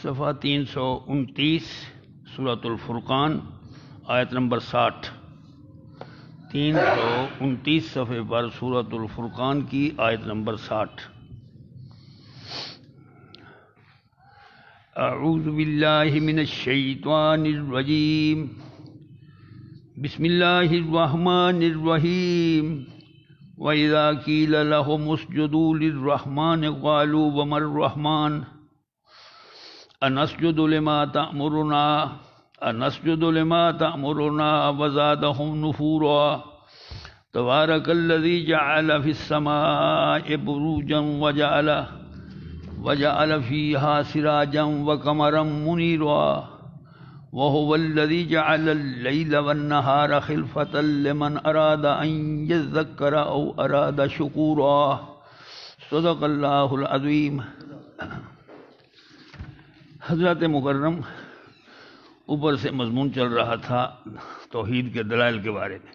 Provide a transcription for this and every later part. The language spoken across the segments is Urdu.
صفحہ 329 سورۃ الفرقان آیت نمبر 60۔ 329 صفحے پر سورۃ الفرقان کی آیت نمبر 60۔ اعوذ باللہ من الشیطان الرجیم، بسم اللہ الرحمن الرحیم۔ وَإِذَا قِيلَ لَهُمُ اسْجُدُوا لِلرَّحْمَنِ قَالُوا وَمَا الرَّحْمَنُ أَنَسْجُدُ لِمَا تَأْمُرُنَا وَزَادَهُمْ نُفُورًا تَبَارَكَ الَّذِي جَعَلَ فِي السَّمَاءِ بُرُوجًا وَجَعَلَ فِيهَا سِرَاجًا وَقَمَرًا مُنِيرًا وَهُوَ الَّذِي جَعَلَ اللَّيْلَ وَالنَّهَارَ خِلْفَةً لِمَنْ أَرَادَ أَنْ يَذَّكَّرَ أَوْ أَرَادَ شُكُورًا۔ صدق اللہ العظیم۔ حضرت مکرم، اوپر سے مضمون چل رہا تھا توحید کے دلائل کے بارے میں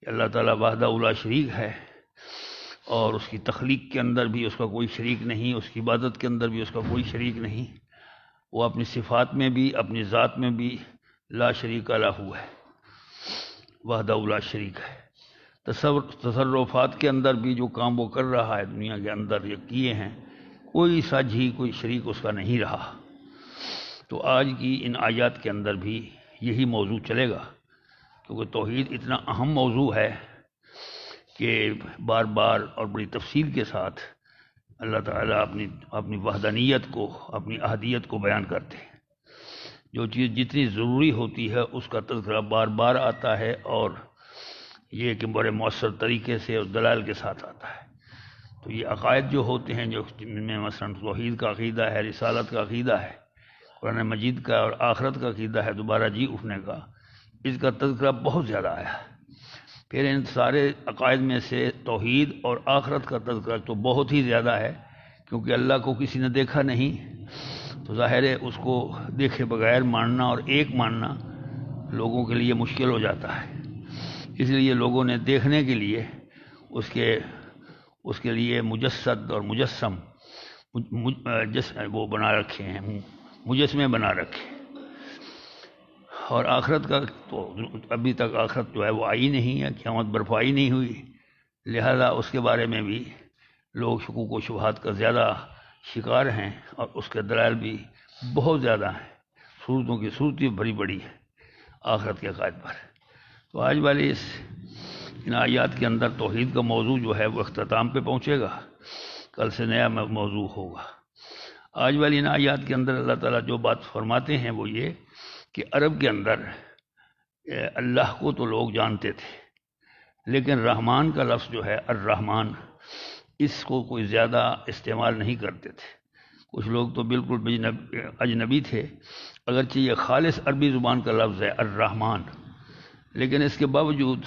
کہ اللہ تعالیٰ وحدہ لا شریک ہے، اور اس کی تخلیق کے اندر بھی اس کا کوئی شریک نہیں، اس کی عبادت کے اندر بھی اس کا کوئی شریک نہیں، وہ اپنی صفات میں بھی اپنی ذات میں بھی لا شریک لہ ہے، وحدہ لا شریک ہے۔ تصرفات کے اندر بھی جو کام وہ کر رہا ہے دنیا کے اندر یہ کیے ہیں، کوئی ساجھی کوئی شریک اس کا نہیں رہا۔ تو آج کی ان آیات کے اندر بھی یہی موضوع چلے گا، کیونکہ توحید اتنا اہم موضوع ہے کہ بار بار اور بڑی تفصیل کے ساتھ اللہ تعالیٰ اپنی وحدانیت کو، اپنی احدیت کو بیان کرتے ہیں۔ جو چیز جتنی ضروری ہوتی ہے اس کا تذکرہ بار بار آتا ہے، اور یہ کہ بڑے مؤثر طریقے سے اور دلائل کے ساتھ آتا ہے۔ تو یہ عقائد جو ہوتے ہیں، جو جن میں مثلا توحید کا عقیدہ ہے، رسالت کا عقیدہ ہے، قرآن مجید کا اور آخرت کا عقیدہ ہے، دوبارہ جی اٹھنے کا، اس کا تذکرہ بہت زیادہ آیا ہے۔ پھر ان سارے عقائد میں سے توحید اور آخرت کا تذکرہ تو بہت ہی زیادہ ہے، کیونکہ اللہ کو کسی نے دیکھا نہیں، تو ظاہر ہے اس کو دیکھے بغیر ماننا اور ایک ماننا لوگوں کے لیے مشکل ہو جاتا ہے۔ اس لیے لوگوں نے دیکھنے کے لیے اس کے لیے مجسد اور مجسم وہ بنا رکھے ہیں، مجسمے بنا رکھے۔ اور آخرت کا تو ابھی تک آخرت جو ہے وہ آئی نہیں ہے، قیامت برپائی نہیں ہوئی، لہذا اس کے بارے میں بھی لوگ شکوک و شبہات کا زیادہ شکار ہیں، اور اس کے دلائل بھی بہت زیادہ ہیں، صورتوں کی صورتیں بڑی بڑی ہیں آخرت کے عقائد پر۔ تو آج والی ان آیات کے اندر توحید کا موضوع جو ہے وہ اختتام پہ پہنچے گا، کل سے نیا موضوع ہوگا۔ آج والی ان آیات کے اندر اللہ تعالیٰ جو بات فرماتے ہیں وہ یہ کہ عرب کے اندر اللہ کو تو لوگ جانتے تھے، لیکن رحمان کا لفظ جو ہے الرحمن، اس کو کوئی زیادہ استعمال نہیں کرتے تھے۔ کچھ لوگ تو بالکل اجنبی تھے، اگرچہ یہ خالص عربی زبان کا لفظ ہے الرحمن، لیکن اس کے باوجود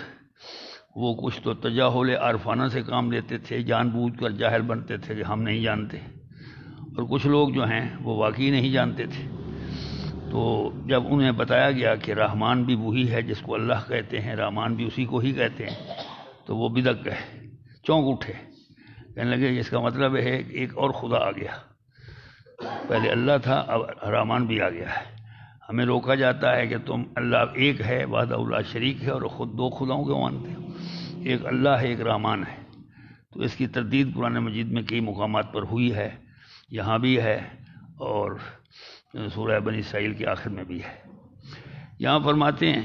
وہ کچھ تو تجاہل عارفانہ سے کام لیتے تھے، جان بوجھ کر جاہل بنتے تھے کہ ہم نہیں جانتے، اور کچھ لوگ جو ہیں وہ واقعی نہیں جانتے تھے۔ تو جب انہیں بتایا گیا کہ رحمان بھی وہی ہے جس کو اللہ کہتے ہیں، رحمان بھی اسی کو ہی کہتے ہیں، تو وہ بدک گئے، چونک اٹھے، کہنے لگے اس کا مطلب ہے کہ ایک اور خدا آ گیا، پہلے اللہ تھا اب رحمان بھی آ گیا ہے۔ ہمیں روکا جاتا ہے کہ تم اللہ ایک ہے، وحدہ لا شریک ہے، اور خود دو خداؤں کو مانتے ہو، ایک اللہ ہے ایک رحمان ہے۔ تو اس کی تردید قرآن مجید میں کئی مقامات پر ہوئی ہے، یہاں بھی ہے اور سورہ بنی اسرائیل کے آخر میں بھی ہے۔ یہاں فرماتے ہیں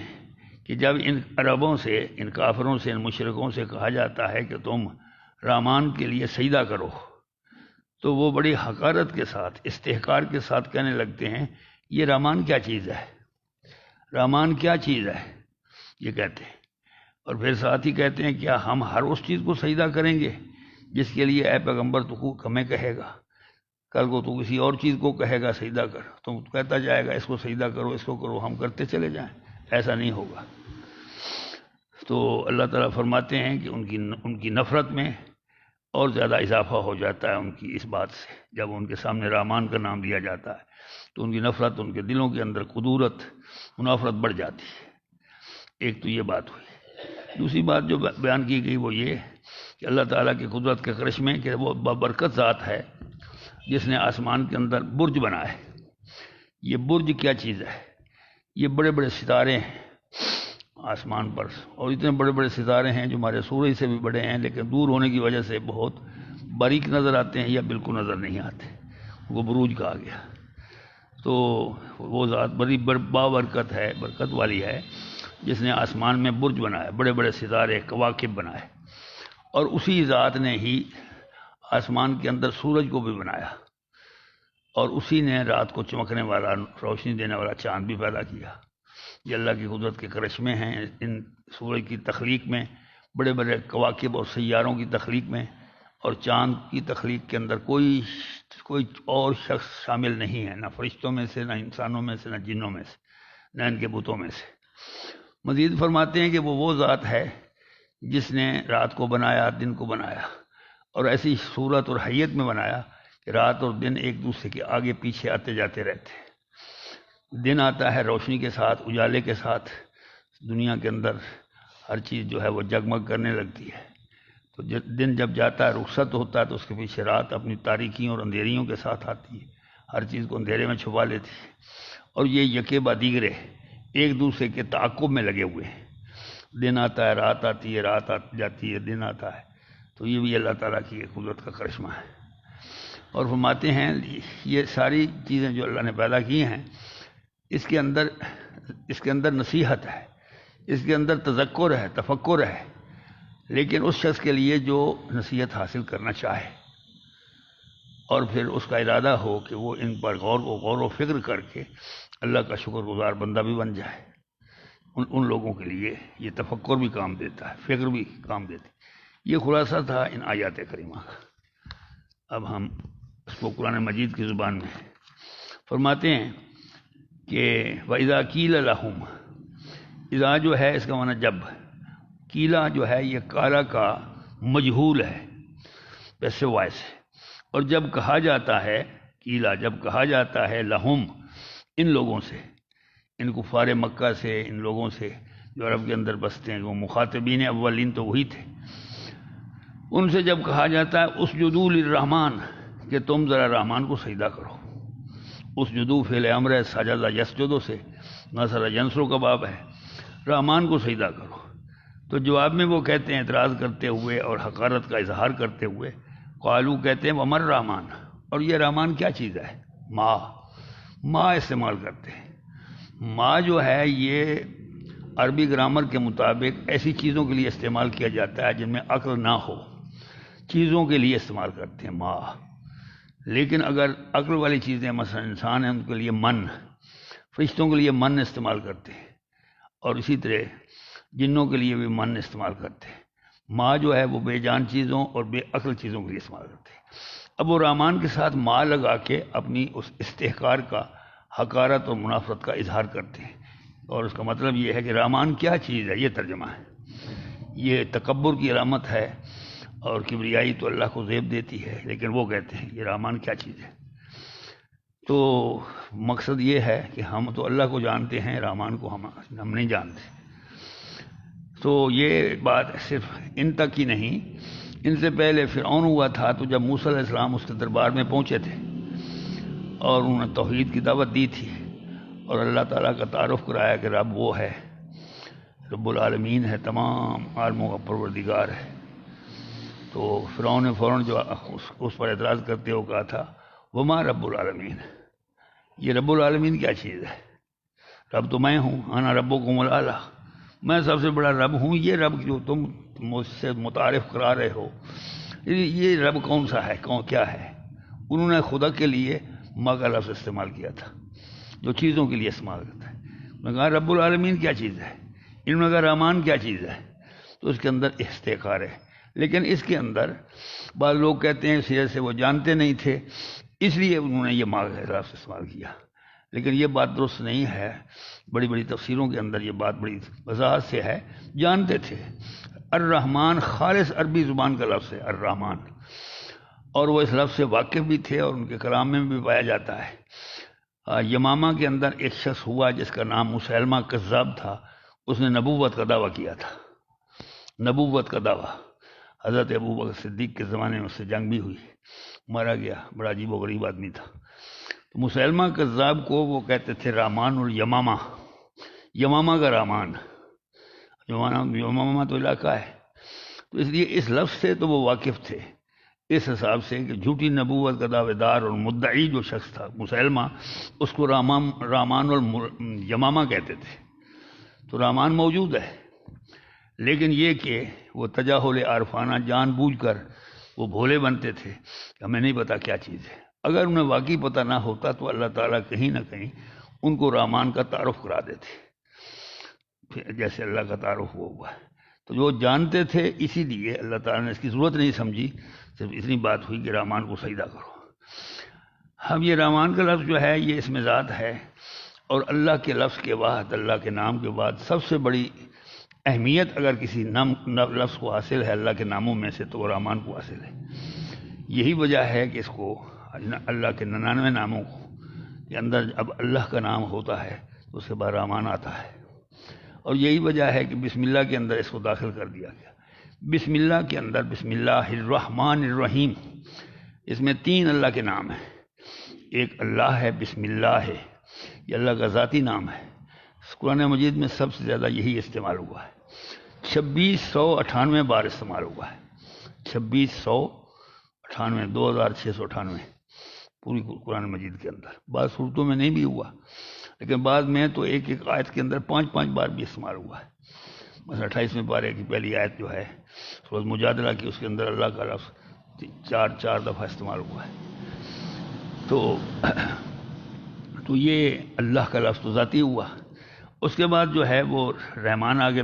کہ جب ان عربوں سے، ان کافروں سے، ان مشرکوں سے کہا جاتا ہے کہ تم رحمان کے لیے سجدہ کرو، تو وہ بڑی حقارت کے ساتھ، استحقار کے ساتھ کہنے لگتے ہیں یہ رحمان کیا چیز ہے، رحمان کیا چیز ہے، یہ کہتے ہیں۔ اور پھر ساتھ ہی کہتے ہیں کیا ہم ہر اس چیز کو سجدہ کریں گے جس کے لیے اے پیغمبر تو ہمیں کہے گا، کل کو تو کسی اور چیز کو کہے گا سجدہ کر، تو کہتا جائے گا اس کو سجدہ کرو، اس کو کرو، ہم کرتے چلے جائیں، ایسا نہیں ہوگا۔ تو اللہ تعالیٰ فرماتے ہیں کہ ان کی نفرت میں اور زیادہ اضافہ ہو جاتا ہے ان کی اس بات سے، جب ان کے سامنے رحمان کا نام لیا جاتا ہے تو ان کی نفرت، ان کے دلوں کے اندر قدورت، منافرت بڑھ جاتی ہے۔ ایک تو یہ بات ہوئی۔ دوسری بات جو بیان کی گئی وہ یہ کہ اللہ تعالیٰ کی قدرت کے کرشمے کہ وہ بابرکت ذات ہے جس نے آسمان کے اندر برج بنائے، یہ برج کیا چیز ہے؟ یہ بڑے بڑے ستارے ہیں آسمان پر، اور اتنے بڑے بڑے ستارے ہیں جو ہمارے سورج سے بھی بڑے ہیں، لیکن دور ہونے کی وجہ سے بہت باریک نظر آتے ہیں یا بالکل نظر نہیں آتے، وہ بروج کہا گیا۔ تو وہ ذات بڑی بابرکت ہے، برکت والی ہے، جس نے آسمان میں برج بنایا، بڑے بڑے ستارے کواکب بنائے، اور اسی ذات نے ہی آسمان کے اندر سورج کو بھی بنایا، اور اسی نے رات کو چمکنے والا، روشنی دینے والا چاند بھی پیدا کیا۔ یہ اللہ کی قدرت کے کرشمے ہیں ان سورج کی تخلیق میں، بڑے بڑے کواکب اور سیاروں کی تخلیق میں، اور چاند کی تخلیق کے اندر کوئی اور شخص شامل نہیں ہے، نہ فرشتوں میں سے، نہ انسانوں میں سے، نہ جنوں میں سے، نہ ان کے بتوں میں سے۔ مزید فرماتے ہیں کہ وہ ذات ہے جس نے رات کو بنایا، دن کو بنایا، اور ایسی صورت اور حیت میں بنایا کہ رات اور دن ایک دوسرے کے آگے پیچھے آتے جاتے رہتے ہیں۔ دن آتا ہے روشنی کے ساتھ، اجالے کے ساتھ، دنیا کے اندر ہر چیز جو ہے وہ جگمگ کرنے لگتی ہے۔ تو دن جب جاتا ہے، رخصت ہوتا ہے، تو اس کے پیچھے رات اپنی تاریکیوں اور اندھیریوں کے ساتھ آتی ہے، ہر چیز کو اندھیرے میں چھپا لیتی ہے، اور یہ یکے بعد دیگرے ایک دوسرے کے تعاقب میں لگے ہوئے ہیں۔ دن آتا ہے، رات آتی ہے، رات جاتی ہے، دن آتا ہے۔ تو یہ بھی اللہ تعالیٰ کی ایک قدرت کا کرشمہ ہے۔ اور فرماتے ہیں یہ ساری چیزیں جو اللہ نے پیدا کی ہیں، اس کے اندر نصیحت ہے، اس کے اندر تذکر ہے، تفکر ہے، لیکن اس شخص کے لیے جو نصیحت حاصل کرنا چاہے اور پھر اس کا ارادہ ہو کہ وہ ان پر غور و فکر کر کے اللہ کا شکر گزار بندہ بھی بن جائے، ان لوگوں کے لیے یہ تفکر بھی کام دیتا ہے، فکر بھی کام دیتی ہے۔ یہ خلاصہ تھا ان آیات کریمہ کا۔ اب ہم اس کو قرآن مجید کی زبان میں فرماتے ہیں کہ وَإِذَا قِيلَ لَهُمْ، اذا جو ہے اس کا معنی جب، قیلا جو ہے یہ کالا کا مجہول ہے پیسے وائس، اور جب کہا جاتا ہے قیلا، جب کہا جاتا ہے لہم، ان لوگوں سے، ان کفار مکہ سے، ان لوگوں سے جو عرب کے اندر بستے ہیں، وہ مخاطبین اولین تو وہی تھے، ان سے جب کہا جاتا ہے اسجدوا للرحمن، کہ تم ذرا رحمان کو سجدہ کرو۔ اسجدوا فعل امر ہے، سجد یسجدو سے، نصر ینصر کا باب ہے، رحمان کو سجدہ کرو۔ تو جواب میں وہ کہتے ہیں اعتراض کرتے ہوئے اور حقارت کا اظہار کرتے ہوئے، قالو کہتے ہیں ومر رحمان، اور یہ رحمان کیا چیز ہے؟ ما استعمال کرتے ہیں۔ ما جو ہے یہ عربی گرامر کے مطابق ایسی چیزوں کے لیے استعمال کیا جاتا ہے جن میں عقل نہ ہو، چیزوں کے لیے استعمال کرتے ہیں ما۔ لیکن اگر عقل والی چیزیں مثلا انسان ہیں، ان کے لیے من، فرشتوں کے لیے من استعمال کرتے ہیں، اور اسی طرح جنوں کے لیے بھی من استعمال کرتے ہیں۔ ما جو ہے وہ بے جان چیزوں اور بے عقل چیزوں کے لیے استعمال کرتے ہیں۔ اب وہ رحمان کے ساتھ ما لگا کے اپنی اس استحقار کا، حقارت اور منافرت کا اظہار کرتے ہیں، اور اس کا مطلب یہ ہے کہ رحمان کیا چیز ہے، یہ ترجمہ ہے۔ یہ تکبر کی علامت ہے، اور کبریائی تو اللہ کو زیب دیتی ہے، لیکن وہ کہتے ہیں یہ رحمان کیا چیز ہے۔ تو مقصد یہ ہے کہ ہم تو اللہ کو جانتے ہیں، رحمان کو ہم نہیں جانتے۔ تو یہ بات صرف ان تک ہی نہیں، ان سے پہلے فرعون ہوا تھا، تو جب موسیٰ علیہ السلام اس کے دربار میں پہنچے تھے اور انہوں نے توحید کی دعوت دی تھی اور اللہ تعالیٰ کا تعارف کرایا کہ رب وہ ہے، رب العالمین ہے، تمام عالموں کا پروردگار ہے، تو فرعون نے فوراً جو اس پر اعتراض کرتے ہوئے کہا تھا وما رب العالمین، یہ رب العالمین کیا چیز ہے؟ رب تو میں ہوں، انا ربکم الاعلی، میں سب سے بڑا رب ہوں، یہ رب جو تم مجھ سے متعارف کرا رہے ہو، یہ رب کون سا ہے، کیا ہے؟ انہوں نے خدا کے لیے ما کا لفظ استعمال کیا تھا جو چیزوں کے لیے استعمال کرتا ہے۔ میں کہا رب العالمین کیا چیز ہے، انہوں نے کہا رحمان کیا چیز ہے، تو اس کے اندر استحقار ہے۔ لیکن اس کے اندر بعض لوگ کہتے ہیں سیرت سے وہ جانتے نہیں تھے، اس لیے انہوں نے یہ ما کا لفظ استعمال کیا، لیکن یہ بات درست نہیں ہے۔ بڑی بڑی تفسیروں کے اندر یہ بات بڑی وضاحت سے ہے، جانتے تھے۔ الرحمن خالص عربی زبان کا لفظ ہے الرحمن، اور وہ اس لفظ سے واقف بھی تھے اور ان کے کلام میں بھی پایا جاتا ہے۔ یمامہ کے اندر ایک شخص ہوا جس کا نام مسیلمہ کذاب تھا، اس نے نبوت کا دعویٰ کیا تھا، نبوت کا دعویٰ۔ حضرت ابوبکر صدیق کے زمانے میں اس سے جنگ بھی ہوئی، مارا گیا، بڑا عجیب و غریب آدمی تھا۔ تو مسلمہ کذاب کو وہ کہتے تھے رامان الیمامہ، یمامہ کا رامان، یمامہ تو علاقہ ہے، تو اس لیے اس لفظ سے تو وہ واقف تھے، اس حساب سے کہ جھوٹی نبوت کا دعوے دار اور مدعی جو شخص تھا مسلمہ، اس کو رامان الیمامہ کہتے تھے۔ تو رامان موجود ہے، لیکن یہ کہ وہ تجاہل عارفانہ جان بوجھ کر وہ بھولے بنتے تھے کہ ہمیں نہیں پتا کیا چیز ہے۔ اگر انہیں واقعی پتہ نہ ہوتا تو اللہ تعالیٰ کہیں نہ کہیں ان کو رامان کا تعارف کرا دیتے، جیسے اللہ کا تعارف ہوا ہے۔ تو جو جانتے تھے، اسی لیے اللہ تعالیٰ نے اس کی ضرورت نہیں سمجھی، صرف اتنی بات ہوئی کہ رامان کو سجدہ کرو۔ اب یہ رامان کا لفظ جو ہے یہ اسم ذات ہے، اور اللہ کے لفظ کے بعد، اللہ کے نام کے بعد سب سے بڑی اہمیت اگر کسی لفظ کو حاصل ہے اللہ کے ناموں میں سے تو وہ رامان کو حاصل ہے۔ یہی وجہ ہے کہ اس کو اللہ کے 99 ناموں کے اندر اب اللہ کا نام ہوتا ہے تو اس کے بعد رامان آتا ہے، اور یہی وجہ ہے کہ بسم اللہ کے اندر اس کو داخل کر دیا گیا۔ بسم اللہ کے اندر بسم اللہ الرحمن الرحیم، اس میں 3 اللہ کے نام ہیں۔ ایک اللہ ہے، بسم اللہ ہے، یہ اللہ کا ذاتی نام ہے، قرآن مجید میں سب سے زیادہ یہی استعمال ہوا ہے، 2698 بار استعمال ہوا ہے، 2698، 2698 پوری قرآن مجید کے اندر۔ بعض صورتوں میں نہیں بھی ہوا، لیکن بعد میں تو ایک ایک آیت کے اندر 5 بار بھی استعمال ہوا ہے۔ مثلا 28ویں پارے کی پہلی آیت جو ہے سورۃ مجادلہ کی، اس کے اندر اللہ کا لفظ 4 دفعہ استعمال ہوا ہے۔ تو یہ اللہ کا لفظ تو ذاتی ہوا۔ اس کے بعد جو ہے وہ رحمان آ گیا،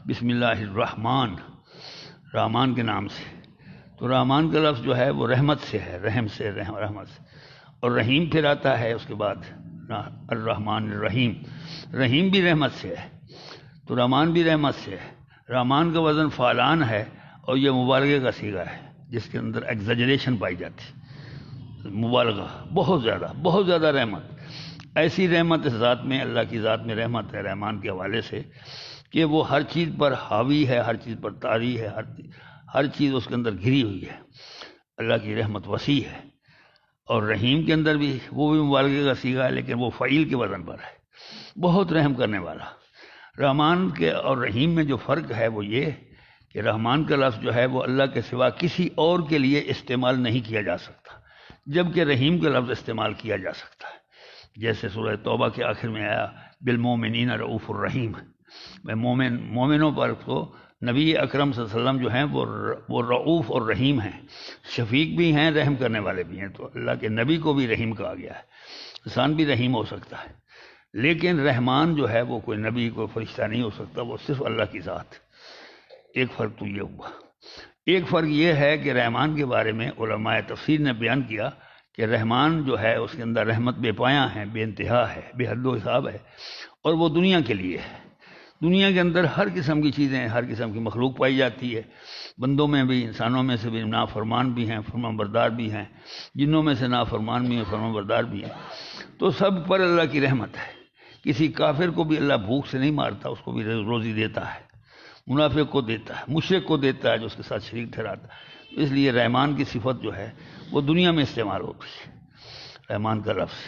بسم اللہ الرحمن، رحمان کے نام سے۔ تو رحمان کا لفظ جو ہے وہ رحمت سے ہے، رحمت سے، اور رحیم پھر آتا ہے اس کے بعد الرحمن الرحیم، رحیم بھی رحمت سے ہے، تو رحمان بھی رحمت سے ہے۔ رحمان کا وزن فعلان ہے، اور یہ مبالغے کا صیغہ ہے جس کے اندر ایگزیجریشن پائی جاتی، مبالغہ، بہت زیادہ رحمت۔ ایسی رحمت اس ذات میں، اللہ کی ذات میں رحمت ہے رحمان کے حوالے سے کہ وہ ہر چیز پر حاوی ہے، ہر چیز پر طاری ہے، ہر چیز اس کے اندر گھری ہوئی ہے۔ اللہ کی رحمت وسیع ہے۔ اور رحیم کے اندر بھی وہ بھی مبالغے کا صیغہ ہے، لیکن وہ فعیل کے وزن پر ہے، بہت رحم کرنے والا۔ رحمان کے اور رحیم میں جو فرق ہے وہ یہ کہ رحمان کا لفظ جو ہے وہ اللہ کے سوا کسی اور کے لیے استعمال نہیں کیا جا سکتا، جبکہ رحیم کا لفظ استعمال کیا جا سکتا ہے، جیسے سورہ توبہ کے آخر میں آیا بالمومنین رؤوف الرحیم، میں مومنوں پر تو نبی اکرم صلی اللہ علیہ وسلم جو ہیں وہ رؤوف اور رحیم ہیں، شفیق بھی ہیں، رحم کرنے والے بھی ہیں۔ تو اللہ کے نبی کو بھی رحیم کہا گیا ہے، انسان بھی رحیم ہو سکتا ہے، لیکن رحمان جو ہے وہ کوئی نبی، کوئی فرشتہ نہیں ہو سکتا، وہ صرف اللہ کی ذات۔ ایک فرق تو یہ ہوا۔ ایک فرق یہ ہے کہ رحمان کے بارے میں علماء تفسیر نے بیان کیا کہ رحمان جو ہے اس کے اندر رحمت بے پایاں ہے، بے انتہا ہے، بے حد و حساب ہے، اور وہ دنیا کے لیے ہے۔ دنیا کے اندر ہر قسم کی چیزیں، ہر قسم کی مخلوق پائی جاتی ہے، بندوں میں بھی، انسانوں میں سے بھی نافرمان بھی ہیں، فرمان بردار بھی ہیں، جنوں میں سے نافرمان بھی ہیں، فرمان بردار بھی ہیں، تو سب پر اللہ کی رحمت ہے۔ کسی کافر کو بھی اللہ بھوک سے نہیں مارتا، اس کو بھی روزی دیتا ہے، منافق کو دیتا ہے، مشرک کو دیتا ہے جو اس کے ساتھ شریک ٹھہراتا ہے۔ اس لیے رحمان کی صفت جو ہے وہ دنیا میں استعمال ہوتی ہے، رحمان کا لفظ۔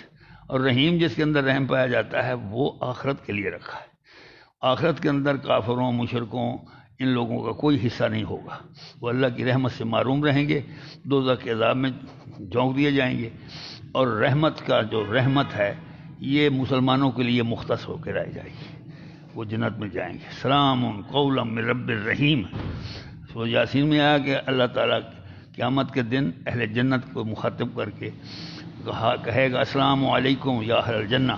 اور رحیم جس کے اندر رحم پایا جاتا ہے وہ آخرت کے لیے رکھا ہے۔ آخرت کے اندر کافروں، مشرکوں، ان لوگوں کا کوئی حصہ نہیں ہوگا، وہ اللہ کی رحمت سے محروم رہیں گے، دوزخ کے عذاب میں جھونک دیے جائیں گے۔ اور رحمت کا جو رحمت ہے یہ مسلمانوں کے لیے مختص ہو کے رہ جائے گی، وہ جنت میں جائیں گے۔ سلام قولا من رب الرحیم، سورہ یاسین میں آیا کہ اللہ تعالیٰ قیامت کے دن اہل جنت کو مخاطب کر کے کہے گا السلام علیکم یا اہل الجنہ،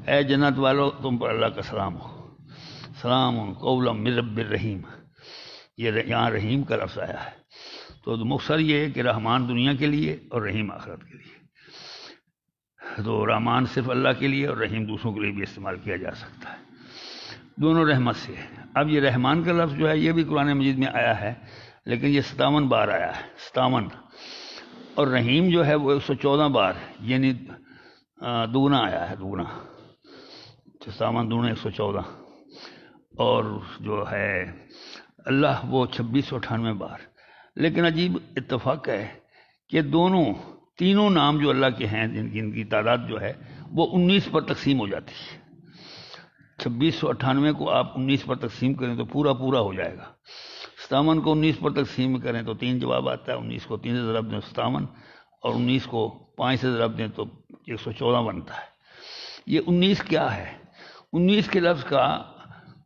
اے جنت والو تم پر اللہ کا سلام ہو، سلام قولا من رب الرحیم۔ یہ یہاں رحیم کا لفظ آیا ہے، تو مختصر یہ ہے کہ رحمان دنیا کے لیے اور رحیم آخرت کے لیے۔ تو رحمان صرف اللہ کے لیے اور رحیم دوسروں کے لیے بھی استعمال کیا جا سکتا ہے، دونوں رحمت سے۔ اب یہ رحمان کا لفظ جو ہے یہ بھی قرآن مجید میں آیا ہے، لیکن یہ 57 بار آیا ہے، 57، اور رحیم جو ہے وہ 114 بار، یعنی دگنا آیا ہے، دگنا، 57 دگنا 114، اور جو ہے اللہ وہ 2698 بار۔ لیکن عجیب اتفاق ہے کہ دونوں تینوں نام جو اللہ کے ہیں جن کی تعداد جو ہے وہ 19 پر تقسیم ہو جاتی ہے۔ 2698 کو آپ 19 پر تقسیم کریں تو پورا ہو جائے گا۔ 57 کو 19 پر تقسیم کریں تو 3 جواب آتا ہے، 19 کو 3 سے ضرب دیں 57، اور 19 کو 5 سے ضرب دیں تو 114 بنتا ہے۔ یہ 19 کیا ہے؟ 19 کے لفظ کا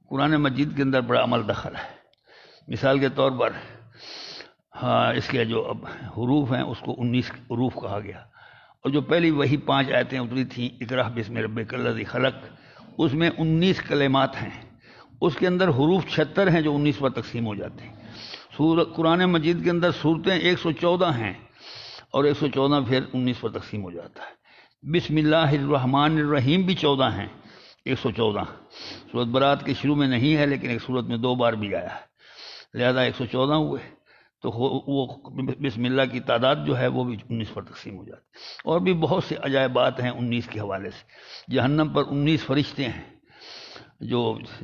قرآن مجید کے اندر بڑا عمل دخل ہے۔ مثال کے طور پر اس کے جو اب حروف ہیں اس کو 19 حروف کہا گیا، اور جو پہلی وہی 5 آیتیں اتری تھیں اقرأ بسم ربک الذی خلق، اس میں 19 کلمات ہیں، اس کے اندر حروف 76 ہیں جو 19 پر تقسیم ہو جاتے ہیں۔ قرآن مجید کے اندر صورتیں 114 ہیں، اور 114 پھر 19 پر تقسیم ہو جاتا ہے۔ بسم اللہ الرحمن الرحیم بھی 14 ہیں، 114۔ سورۃ برات کے شروع میں نہیں ہے لیکن ایک سورت میں 2 بار بھی آیا ہے، لہذا 114 ہوئے۔ تو وہ بسم اللہ کی تعداد جو ہے وہ بھی 19 پر تقسیم ہو جاتی ہے۔ اور بھی بہت سے عجائبات ہیں 19 کے حوالے سے۔ جہنم پر 19 فرشتے ہیں جو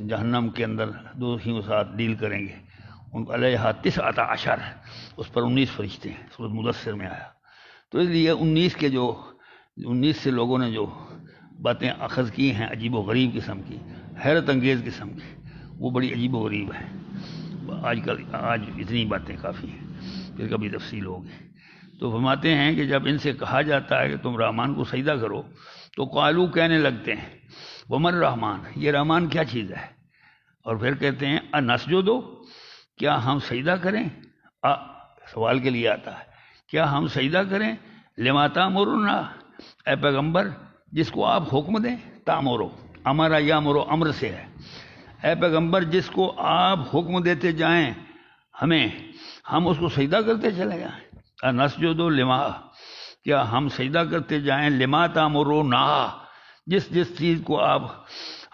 جہنم کے اندر دوزخیوں کے ساتھ ڈیل کریں گے، ان علیہا 19، اس پر 19 فرشتے ہیں، سورۃ مدثر میں آیا۔ تو اس لیے 19 سے لوگوں نے جو باتیں اخذ کی ہیں عجیب و غریب قسم کی، حیرت انگیز قسم کی، وہ بڑی عجیب و غریب ہیں۔ آج اتنی باتیں کافی ہیں، پھر کبھی تفصیل ہوگی۔ تو فرماتے ہیں کہ جب ان سے کہا جاتا ہے کہ تم رحمان کو سجدہ کرو تو قالو کہنے لگتے ہیں ومن رحمان، یہ رحمان کیا چیز ہے؟ اور پھر کہتے ہیں انسجدو، کیا ہم سجدہ کریں؟ سوال کے لیے آتا ہے، کیا ہم سجدہ کریں؟ لما تامرنا، اے پیغمبر جس کو آپ حکم دیں، تامرو امرا یامرو امر سے ہے، اے پیغمبر جس کو آپ حکم دیتے جائیں ہمیں، ہم اس کو سجدہ کرتے چلے جائیں۔ انسجدو لما، کیا ہم سجدہ کرتے جائیں لما تامرنا، جس چیز کو آپ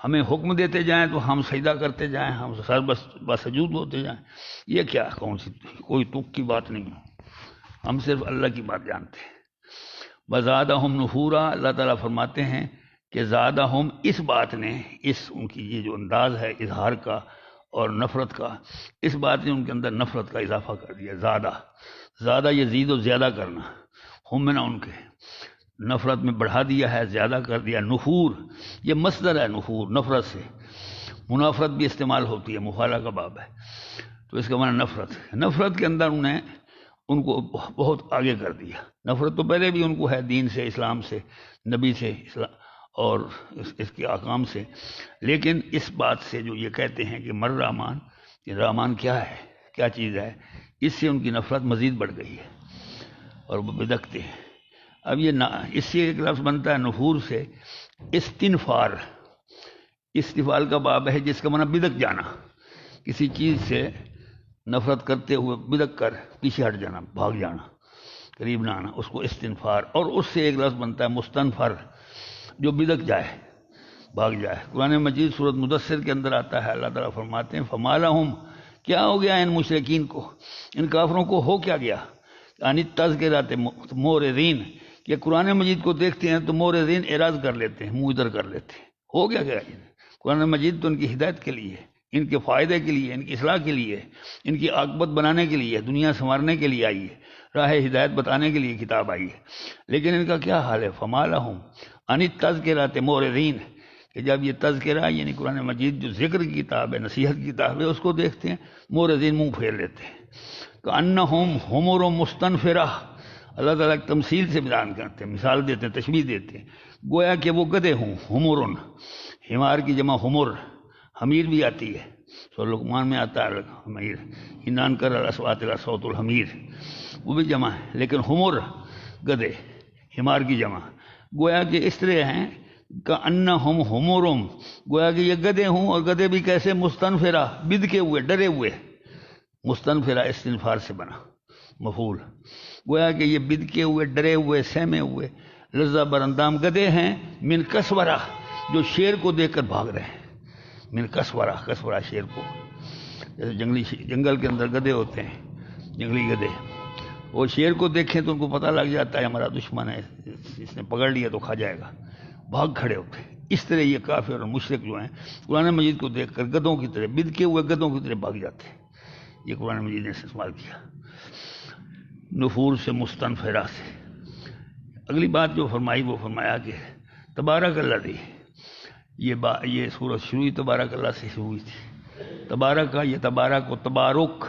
ہمیں حکم دیتے جائیں تو ہم سجدہ کرتے جائیں، ہم سر بسجود ہوتے جائیں؟ یہ کیا کون سی کوئی تک کی بات نہیں ہے، ہم صرف اللہ کی بات جانتے ہیں۔ وزادہم نفورا، اللہ تعالیٰ فرماتے ہیں کہ زادہم، اس بات نے، ان کی یہ جو انداز ہے اظہار کا اور نفرت کا، اس بات نے ان کے اندر نفرت کا اضافہ کر دیا۔ زیادہ یزید و زیادہ کرنا، ہم میں نہ ان کے، نفرت میں بڑھا دیا ہے، زیادہ کر دیا۔ نفور یہ مصدر ہے، نفور نفرت سے، منافرت بھی استعمال ہوتی ہے، مخالہ کا باب ہے، تو اس کا معنی نفرت کے اندر انہیں ان کو بہت آگے کر دیا۔ نفرت تو پہلے بھی ان کو ہے دین سے، اسلام سے، نبی سے، اسلام اور اس کے احکام سے، لیکن اس بات سے جو یہ کہتے ہیں کہ مر رحمان، کہ رحمان کیا ہے، کیا چیز ہے، اس سے ان کی نفرت مزید بڑھ گئی ہے اور وہ بدکتے ہیں۔ اب یہ اس سے ایک لفظ بنتا ہے نفور سے استنفار، استفال کا باب ہے جس کا معنی بدک جانا، کسی چیز سے نفرت کرتے ہوئے بدک کر پیچھے ہٹ جانا، بھاگ جانا، قریب نہ آنا، اس کو استنفار۔ اور اس سے ایک لفظ بنتا ہے مستنفر، جو بدک جائے، بھاگ جائے۔ قرآن مجید سورۃ مدثر کے اندر آتا ہے، اللہ تعالیٰ فرماتے ہیں فما لہم، کیا ہو گیا ان مشرکین کو، ان کافروں کو ہو کیا گیا؟ یعنی تذکرات مورزین، کہ قرآن مجید کو دیکھتے ہیں تو مورزین اعراض کر لیتے ہیں، منہ ادھر کر لیتے ہیں۔ ہو گیا کیا؟ قرآن مجید تو ان کی ہدایت کے لیے، ان کے فائدے کے لیے، ان کی اصلاح کے لیے، ان کی عاقبت بنانے کے لیے، دنیا سنوارنے کے لیے آئی ہے، راہ ہدایت بتانے کے لیے کتاب آئی ہے، لیکن ان کا کیا حال ہے؟ فما لہم ان تذکرات مورزین، کہ جب یہ تذکرہ یعنی قرآن مجید جو ذکر کی کتاب ہے، نصیحت کی کتاب ہے، اس کو دیکھتے ہیں مورزین منہ پھیر لیتے ہیں۔ کأنہم حمر مستنفرہ، اللہ تعالیٰ ایک تمثیل سے بیان کرتے ہیں، مثال دیتے ہیں، تشبیہ دیتے ہیں، گویا کہ وہ گدھے ہوں، حمرن، حمار کی جمع حمر، حمیر بھی آتی ہے، سورۃ لقمان میں آتا ہے حمیر، ان انکر الاصوات لصوت الحمیر، وہ بھی جمع ہے، لیکن حمر گدھے، حمار کی جمع، گویا کہ اس طرح ہیں کأنہم حمرم، گویا کہ یہ گدھے ہوں، اور گدھے بھی کیسے؟ مستنفرہ، بدکے ہوئے، ڈرے ہوئے، مستنفرہ استنفار سے بنا مفعول، گویا کہ یہ بدکے ہوئے، ڈرے ہوئے، سہمے ہوئے، لرزہ براندام گدھے ہیں، من کسورہ، جو شیر کو دیکھ کر بھاگ رہے ہیں، من کسورہ، کسورہ شیر کو، جیسے جنگل کے اندر گدھے ہوتے ہیں، جنگلی گدھے، وہ شیر کو دیکھیں تو ان کو پتہ لگ جاتا ہے ہمارا دشمن ہے، اس نے پکڑ لیا تو کھا جائے گا، بھاگ کھڑے ہوتے ہیں۔ اس طرح یہ کافر اور مشرک جو ہیں قرآن مجید کو دیکھ کر گدھوں کی طرح، بدکے ہوئے گدھوں کی طرح بھاگ جاتے ہیں۔ یہ قرآن مجید نے استعمال کیا نفور سے، مستنفرہ سے۔ اگلی بات جو فرمائی وہ فرمایا کہ تبارک اللہ دی، یہ سورت شروع ہی تبارک اللہ سے شروع ہوئی تھی۔ تبارک کا یہ تبارک و تبارک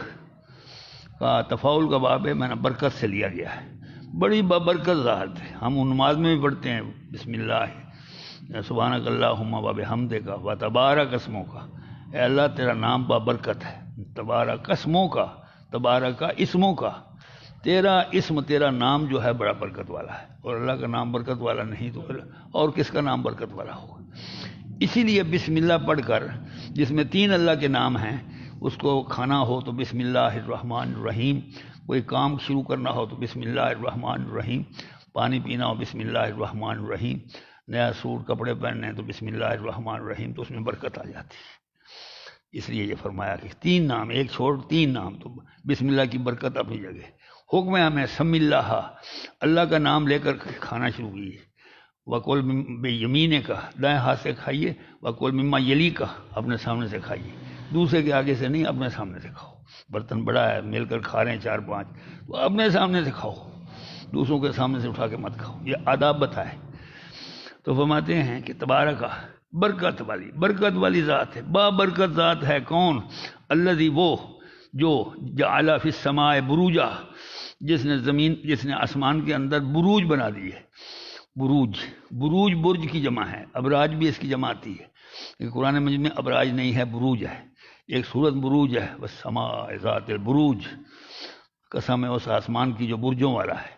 کا تفاعل کا باب ہے، میں نے برکت سے لیا گیا ہے، بڑی بابرکت ذات ہے۔ ہم نماز میں بھی پڑھتے ہیں بسم اللہ سبحانک اللہم و بحمدک و تبارک اسمک، اے اللہ تیرا نام بابرکت ہے، تبارک اسموں کا، تبارک کا اسموں کا، تیرا اسم تیرا نام جو ہے بڑا برکت والا ہے، اور اللہ کا نام برکت والا نہیں تو اور کس کا نام برکت والا ہوگا؟ اسی لیے بسم اللہ پڑھ کر، جس میں 3 اللہ کے نام ہیں، اس کو کھانا ہو تو بسم اللہ الرحمن الرحیم، کوئی کام شروع کرنا ہو تو بسم اللہ الرحمن الرحیم، پانی پینا ہو بسم اللہ الرحمن الرحیم، نیا سوٹ کپڑے پہننے ہیں تو بسم اللہ الرحمن الرحیم، تو اس میں برکت آ جاتی ہے۔ اس لیے یہ فرمایا کہ 3 نام، ایک چھوڑ 3 نام، تو بسم اللہ کی برکت اپنی جگہ۔ حکم ہے ہمیں سم اللہ کا نام لے کر کھانا شروع کیجیے، وَقُلْ بِيَمِينِكَ دائیں ہاتھ سے کھائیے، وَقُلْ مِمَّا يَلِيكَ اپنے سامنے سے کھائیے، دوسرے کے آگے سے نہیں، اپنے سامنے سے کھاؤ۔ برتن بڑا ہے، مل کر کھا رہے ہیں 4-5، تو اپنے سامنے سے کھاؤ، دوسروں کے سامنے سے اٹھا کے مت کھاؤ، یہ آداب بتائے۔ تو فرماتے ہیں کہ تبارک برکت والی ذات ہے، بابرکت ذات ہے۔ کون؟ الذی وہ جو جعل فی السماء بروجا، جس نے آسمان کے اندر بروج بنا دی ہے۔ بروج برج کی جمع ہے، ابراج بھی اس کی جمع آتی ہے، لیکن قرآن مجید میں ابراج نہیں ہے، بروج ہے۔ ایک سورت بروج ہے، والسماء ذات البروج، قسم ہے اس آسمان کی جو برجوں والا ہے۔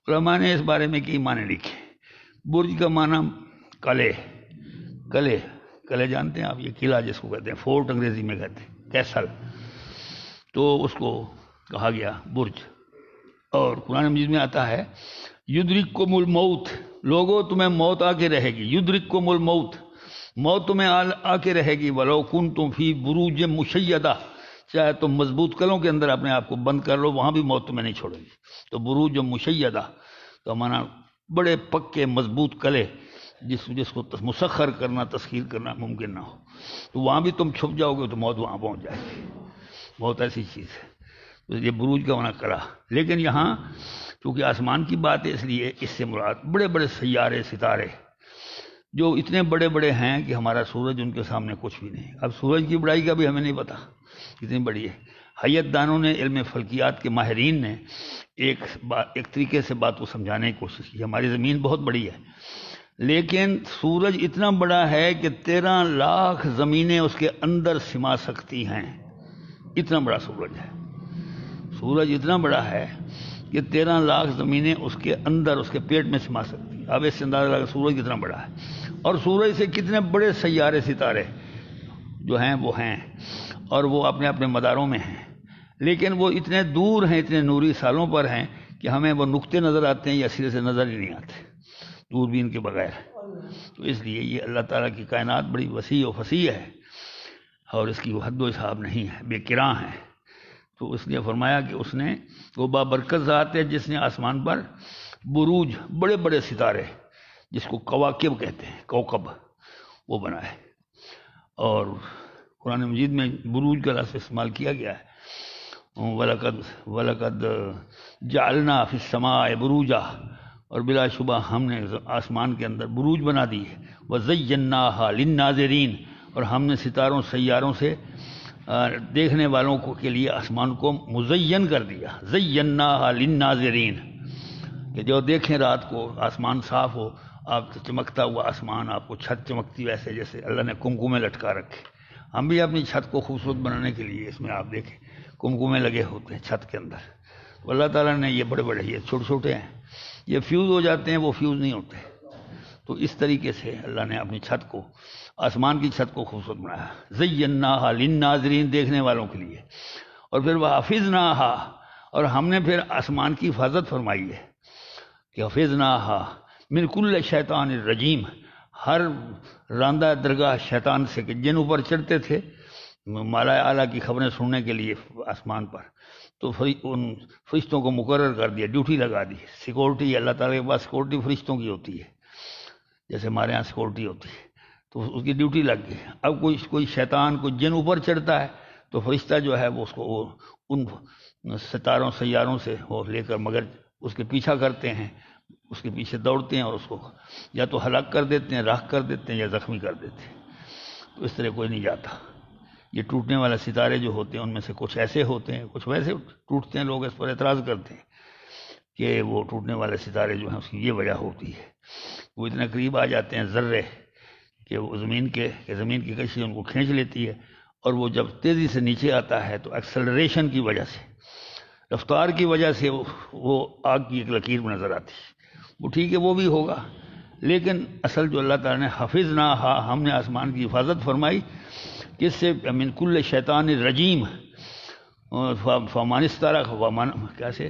علماء نے اس بارے میں کئی معنی لکھے۔ برج کا معنی قلعے جانتے ہیں آپ، یہ قلعہ جس کو کہتے ہیں، فورٹ انگریزی میں کہتے ہیں، کیسل، تو اس کو کہا گیا برج۔ اور قرآن مجید میں آتا ہے یدرککم الموت، لوگوں تمہیں موت آ کے رہے گی، یدرککم الموت، موت تمہیں آ کے رہے گی، ولو کنتم فی بروج مشیدہ، چاہے تم مضبوط قلعوں کے اندر اپنے آپ کو بند کر لو، وہاں بھی موت تمہیں نہیں چھوڑے گی۔ تو بروج مشیدہ کا معنی بڑے پکے مضبوط قلعے، جس کو مسخر کرنا، تسخیر کرنا ممکن نہ ہو، تو وہاں بھی تم چھپ جاؤ گے تو موت وہاں پہنچ جائے گی۔ بہت ایسی چیز ہے، تو یہ بروج کا معنی قلعہ۔ لیکن یہاں چونکہ آسمان کی بات ہے، اس لیے اس سے مراد بڑے بڑے سیارے، ستارے، جو اتنے بڑے بڑے ہیں کہ ہمارا سورج ان کے سامنے کچھ بھی نہیں۔ اب سورج کی بڑائی کا بھی ہمیں نہیں پتا کتنی بڑی ہے۔ حیات دانوں نے، علم فلکیات کے ماہرین نے ایک طریقے سے بات کو سمجھانے کی کوشش کی۔ ہماری زمین بہت بڑی ہے، لیکن سورج اتنا بڑا ہے کہ 13 لاکھ زمینیں اس کے اندر سما سکتی ہیں، اتنا بڑا سورج ہے۔ سورج اتنا بڑا ہے کہ 13 لاکھ زمینیں اس کے اندر، اس کے پیٹ میں سما سکتی ہیں۔ اب اس سے اندازہ لگا سورج کتنا بڑا ہے، اور سورج سے کتنے بڑے سیارے، ستارے جو ہیں وہ ہیں، اور وہ اپنے اپنے مداروں میں ہیں، لیکن وہ اتنے دور ہیں، اتنے نوری سالوں پر ہیں کہ ہمیں وہ نقطے نظر آتے ہیں یا سرے سے نظر ہی نہیں آتے دوربین کے بغیر۔ تو اس لیے یہ اللہ تعالیٰ کی کائنات بڑی وسیع و فصیح ہے، اور اس کی وہ حد و حساب نہیں ہے، بے کرا ہے۔ تو اس لیے فرمایا کہ اس نے، وہ بابرکت ذات ہے جس نے آسمان پر بروج، بڑے بڑے ستارے جس کو کواکب کہتے ہیں، کوکب، وہ بنائے۔ اور قرآن مجید میں بروج کا لفظ استعمال کیا گیا ہے، وَلَقَدْ جَعَلْنَا فِي السَّمَاءِ بُرُوجًا، اور بلا شبہ ہم نے آسمان کے اندر بروج بنا دی ہے، وَزَيَّنَّاهَا لِلنَّاظِرِينَ، اور ہم نے ستاروں سیاروں سے دیکھنے والوں کو کے لیے آسمان کو مزین کر دیا، زیناہا للناظرین، کہ جو دیکھیں رات کو آسمان صاف ہو، آپ چمکتا ہوا آسمان، آپ کو چھت چمکتی ویسے جیسے اللہ نے کمکمے لٹکا رکھے۔ ہم بھی اپنی چھت کو خوبصورت بنانے کے لیے اس میں آپ دیکھیں کمکمے لگے ہوتے ہیں چھت کے اندر، تو اللہ تعالیٰ نے یہ بڑے بڑے، یہ چھوٹے چھوٹے ہیں، یہ فیوز ہو جاتے ہیں، وہ فیوز نہیں ہوتے۔ تو اس طریقے سے اللہ نے اپنی چھت کو، آسمان کی چھت کو خوبصورت بنایا، زیناہا للناظرین، دیکھنے والوں کے لیے۔ اور پھر وحفظناہا، اور ہم نے پھر آسمان کی حفاظت فرمائی ہے کہ حفظناہا من کل شیطان الرجیم، ہر راندہ درگاہ شیطان سے، کہ جن اوپر چڑھتے تھے مالا اعلیٰ کی خبریں سننے کے لیے آسمان پر، تو ان فرشتوں کو مقرر کر دیا، ڈیوٹی لگا دی، سیکورٹی، اللہ تعالیٰ کے پاس سیکورٹی فرشتوں کی ہوتی ہے، جیسے ہمارے ہاں سیکورٹی ہوتی ہے، تو اس کی ڈیوٹی لگ گئی۔ اب کوئی شیطان، کوئی جن اوپر چڑھتا ہے تو فرشتہ جو ہے وہ اس کو ان ستاروں سیاروں سے وہ لے کر، مگر اس کے پیچھا کرتے ہیں، اس کے پیچھے دوڑتے ہیں اور اس کو یا تو ہلاک کر دیتے ہیں، راکھ کر دیتے ہیں، یا زخمی کر دیتے ہیں۔ تو اس طرح کوئی نہیں جاتا۔ یہ ٹوٹنے والے ستارے جو ہوتے ہیں ان میں سے کچھ ایسے ہوتے ہیں، کچھ ویسے ٹوٹتے ہیں۔ لوگ اس پر اعتراض کرتے ہیں کہ وہ ٹوٹنے والے ستارے جو ہیں اس کی یہ وجہ ہوتی ہے، وہ اتنا قریب آ جاتے ہیں ذرے کہ وہ زمین کی کشش ان کو کھینچ لیتی ہے، اور وہ جب تیزی سے نیچے آتا ہے تو ایکسلریشن کی وجہ سے، رفتار کی وجہ سے وہ آگ کی ایک لکیر میں نظر آتی ہے۔ وہ ٹھیک ہے، وہ بھی ہوگا، لیکن اصل جو اللہ تعالیٰ نے حفظنا، ہم نے آسمان کی حفاظت فرمائی کس سے؟ من کل شیطان رجیم، فمان استرق کیا سے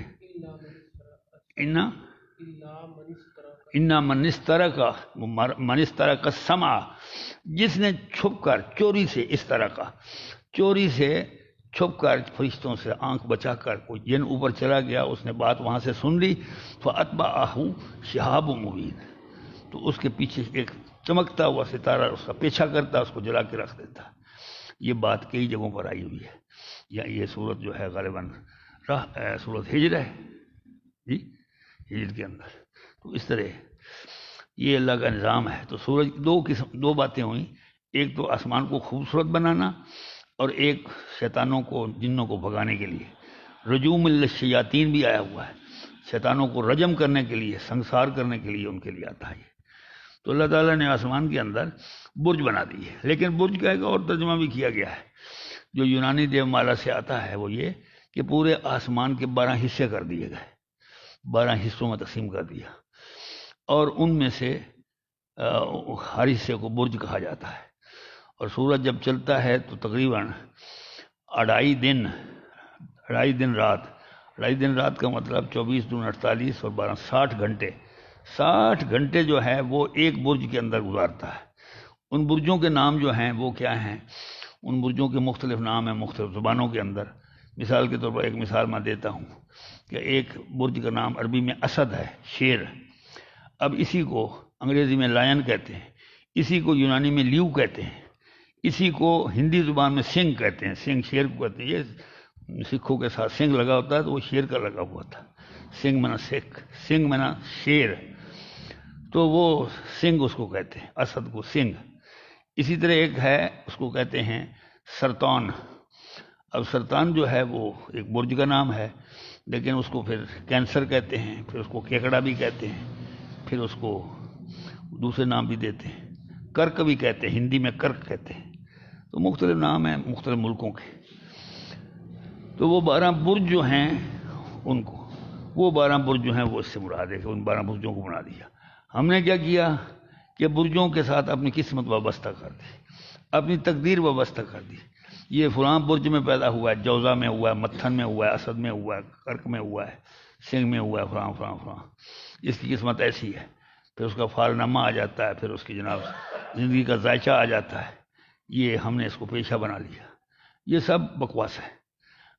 انا من استرق السمع، جس نے چھپ کر چوری سے، اس طرح کا چوری سے چھپ کر فرشتوں سے آنکھ بچا کر کوئی جن اوپر چلا گیا، اس نے بات وہاں سے سن لی، فاتبعہ شہاب مبین، تو اس کے پیچھے ایک چمکتا ہوا ستارہ اس کا پیچھا کرتا، اس کو جلا کے رکھ دیتا۔ یہ بات کئی جگہوں پر آئی ہوئی ہے، یا یہ صورت جو ہے غالباً صورت ہجر ہے، جی ہجر کے اندر۔ تو اس طرح یہ اللہ کا نظام ہے۔ تو سورج دو باتیں ہوئیں، ایک تو آسمان کو خوبصورت بنانا، اور ایک شیطانوں کو، جنوں کو بھگانے کے لیے۔ رجوم الشیاطین بھی آیا ہوا ہے، شیطانوں کو رجم کرنے کے لیے، سنسار کرنے کے لیے ان کے لیے آتا ہے یہ۔ تو اللہ تعالیٰ نے آسمان کے اندر برج بنا دی ہے، لیکن برج کا ایک اور ترجمہ بھی کیا گیا ہے جو یونانی دیو مالا سے آتا ہے، وہ یہ کہ پورے آسمان کے 12 حصے کر دیے گئے، 12 حصوں میں تقسیم کر دیا، اور ان میں سے ہر حصے کو برج کہا جاتا ہے۔ اور سورج جب چلتا ہے تو تقریباً 2.5 دن رات کا مطلب 24 دن 48 اور 12 60 گھنٹے، 60 گھنٹے جو ہے وہ ایک برج کے اندر گزارتا ہے۔ ان برجوں کے نام جو ہیں وہ کیا ہیں؟ ان برجوں کے مختلف نام ہیں مختلف زبانوں کے اندر۔ مثال کے طور پر ایک مثال میں دیتا ہوں کہ ایک برج کا نام عربی میں اسد ہے، شیر۔ اب اسی کو انگریزی میں لائن کہتے ہیں، اسی کو یونانی میں لیو کہتے ہیں، اسی کو ہندی زبان میں سنگ کہتے ہیں۔ سنگ شیر کو کہتے ہیں۔ یہ سکھوں کے ساتھ سنگ لگا ہوتا ہے تو وہ شیر کا لگا ہوا تھا، سنگ منا سکھ، سنگ منا شیر، تو وہ سنگ اس کو کہتے ہیں، اسد کو سنگ۔ اسی طرح ایک ہے اس کو کہتے ہیں سرطان۔ اب سرطان جو ہے وہ ایک برج کا نام ہے، لیکن اس کو پھر کینسر کہتے ہیں، پھر اس کو کیکڑا بھی کہتے ہیں، پھر اس کو دوسرے نام بھی دیتے ہیں، کرک بھی کہتے ہیں، ہندی میں کرک کہتے ہیں۔ تو مختلف نام ہیں مختلف ملکوں کے۔ تو وہ 12 برج جو ہیں ان کو، وہ 12 برج جو ہیں وہ اس سے مراد ہے کہ ان 12 برجوں کو بنا دیا۔ ہم نے کیا کیا کہ برجوں کے ساتھ اپنی قسمت وابستہ کر دی، اپنی تقدیر وابستہ کر دی۔ یہ فلاں برج میں پیدا ہوا ہے، جوزا میں ہوا ہے، متھن میں ہوا ہے، اسد میں ہوا ہے، کرک میں ہوا ہے، سنگ میں ہوا ہے، فلاں فلاں فلاں، اس کی قسمت ایسی ہے۔ پھر اس کا فالنامہ آ جاتا ہے، پھر اس کی جناب زندگی کا ذائقہ آ جاتا ہے۔ یہ ہم نے اس کو پیشہ بنا لیا۔ یہ سب بکواس ہے۔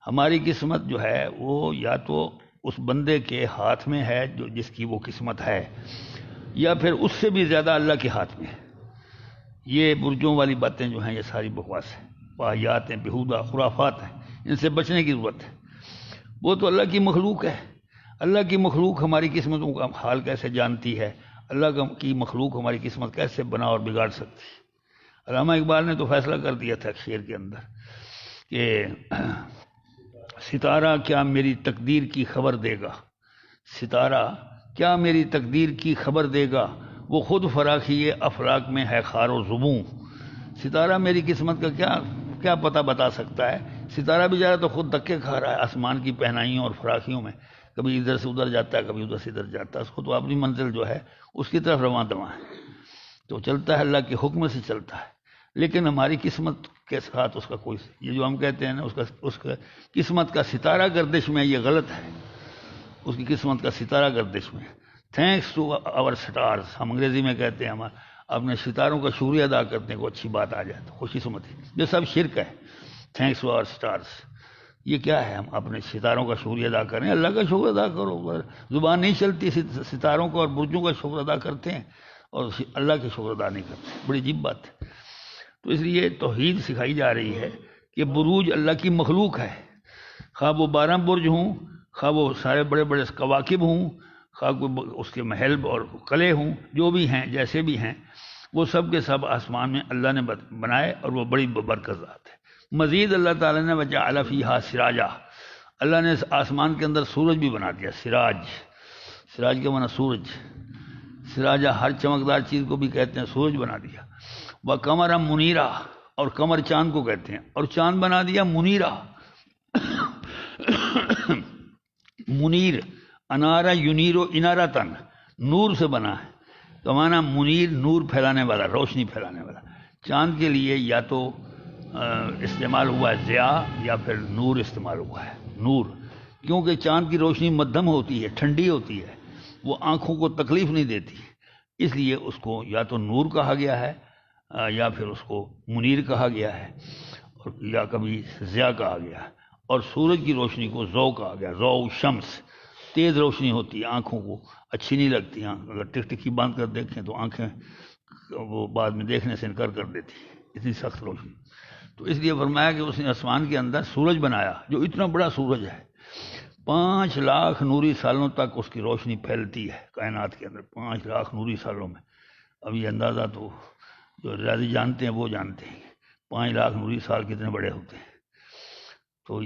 ہماری قسمت جو ہے وہ یا تو اس بندے کے ہاتھ میں ہے جو جس کی وہ قسمت ہے، یا پھر اس سے بھی زیادہ اللہ کے ہاتھ میں ہے۔ یہ برجوں والی باتیں جو ہیں یہ ساری بکواس ہیں، واہیات ہیں، بیہودہ خرافات ہیں، ان سے بچنے کی ضرورت ہے۔ وہ تو اللہ کی مخلوق ہے۔ اللہ کی مخلوق ہماری قسمتوں کا حال کیسے جانتی ہے؟ اللہ کی مخلوق ہماری قسمت کیسے بنا اور بگاڑ سکتی ہے؟ علامہ اقبال نے تو فیصلہ کر دیا تھا شعر کے اندر کہ ستارہ کیا میری تقدیر کی خبر دے گا، ستارہ کیا میری تقدیر کی خبر دے گا، وہ خود فراخی افلاک میں ہے خار و زبوں۔ ستارہ میری قسمت کا کیا پتہ بتا سکتا ہے؟ ستارہ بیچارہ تو خود دھکے کھا رہا ہے آسمان کی پہنائیوں اور فراخیوں میں، کبھی ادھر سے ادھر جاتا ہے، کبھی ادھر سے ادھر جاتا ہے، اس کو تو اپنی منزل جو ہے اس کی طرف رواں دواں ہے، تو چلتا ہے اللہ کے حکم سے چلتا ہے۔ لیکن ہماری قسمت کے ساتھ اس کا کوئی، یہ جو ہم کہتے ہیں نا اس کا قسمت کا ستارہ گردش میں، یہ غلط ہے۔ اس کی قسمت کا ستارہ گردش میں، تھینکس ٹو آور سٹارز، ہم انگریزی میں کہتے ہیں، ہم اپنے ستاروں کا شکریہ ادا کرتے ہیں، کوئی اچھی بات آ جائے تو خوش قسمتی۔ یہ سب شرک ہے، تھینکس ٹو آور سٹارز۔ یہ کیا ہے؟ ہم اپنے ستاروں کا شکریہ ادا کریں، اللہ کا شکر ادا کرو۔ زبان نہیں چلتی، ستاروں کا اور برجوں کا شکر ادا کرتے ہیں اور اللہ کے شکر ادا نہیں کرتے، بڑی عجیب بات ہے۔ تو اس لیے توحید سکھائی جا رہی ہے کہ بروج اللہ کی مخلوق ہے، خواہ وہ 12 برج ہوں، خواہ وہ سارے بڑے بڑے کواکب ہوں، خواہ کوئی اس کے محل اور قلعے ہوں، جو بھی ہیں جیسے بھی ہیں، وہ سب کے سب آسمان میں اللہ نے بنائے، اور وہ بڑی برکت ذات ہے۔ مزید اللہ تعالیٰ نے وجعل فیہا سراجا، اللہ نے اس آسمان کے اندر سورج بھی بنا دیا۔ سراج، سراج کے معنی سورج، سراجا ہر چمکدار چیز کو بھی کہتے ہیں، سورج بنا دیا۔ وقمرا منیرا، اور قمر چاند کو کہتے ہیں، اور چاند بنا دیا منیرا۔ منیر، انارا ینیرو انارتن، نور سے بنا ہے، تو مانا منیر نور پھیلانے والا، روشنی پھیلانے والا۔ چاند کے لیے یا تو استعمال ہوا ہے ضیاء، یا پھر نور استعمال ہوا ہے، نور، کیونکہ چاند کی روشنی مدھم ہوتی ہے، ٹھنڈی ہوتی ہے، وہ آنکھوں کو تکلیف نہیں دیتی، اس لیے اس کو یا تو نور کہا گیا ہے، یا پھر اس کو منیر کہا گیا ہے، اور یا کبھی ضیاء کہا گیا ہے۔ اور سورج کی روشنی کو ضوء کہا گیا، ضوء شمس، تیز روشنی ہوتی ہے، آنکھوں کو اچھی نہیں لگتی، اگر ٹک ٹکی باندھ کر دیکھیں تو آنکھیں وہ بعد میں دیکھنے سے انکار کر دیتی، اتنی سخت روشنی۔ تو اس لیے فرمایا کہ اس نے آسمان کے اندر سورج بنایا، جو اتنا بڑا سورج ہے، 5 لاکھ نوری سالوں تک اس کی روشنی پھیلتی ہے کائنات کے اندر، 5 لاکھ نوری سالوں میں۔ اب یہ اندازہ تو جو ریاضی جانتے ہیں وہ جانتے ہیں، 5 لاکھ نوری سال کتنے بڑے ہوتے ہیں۔ تو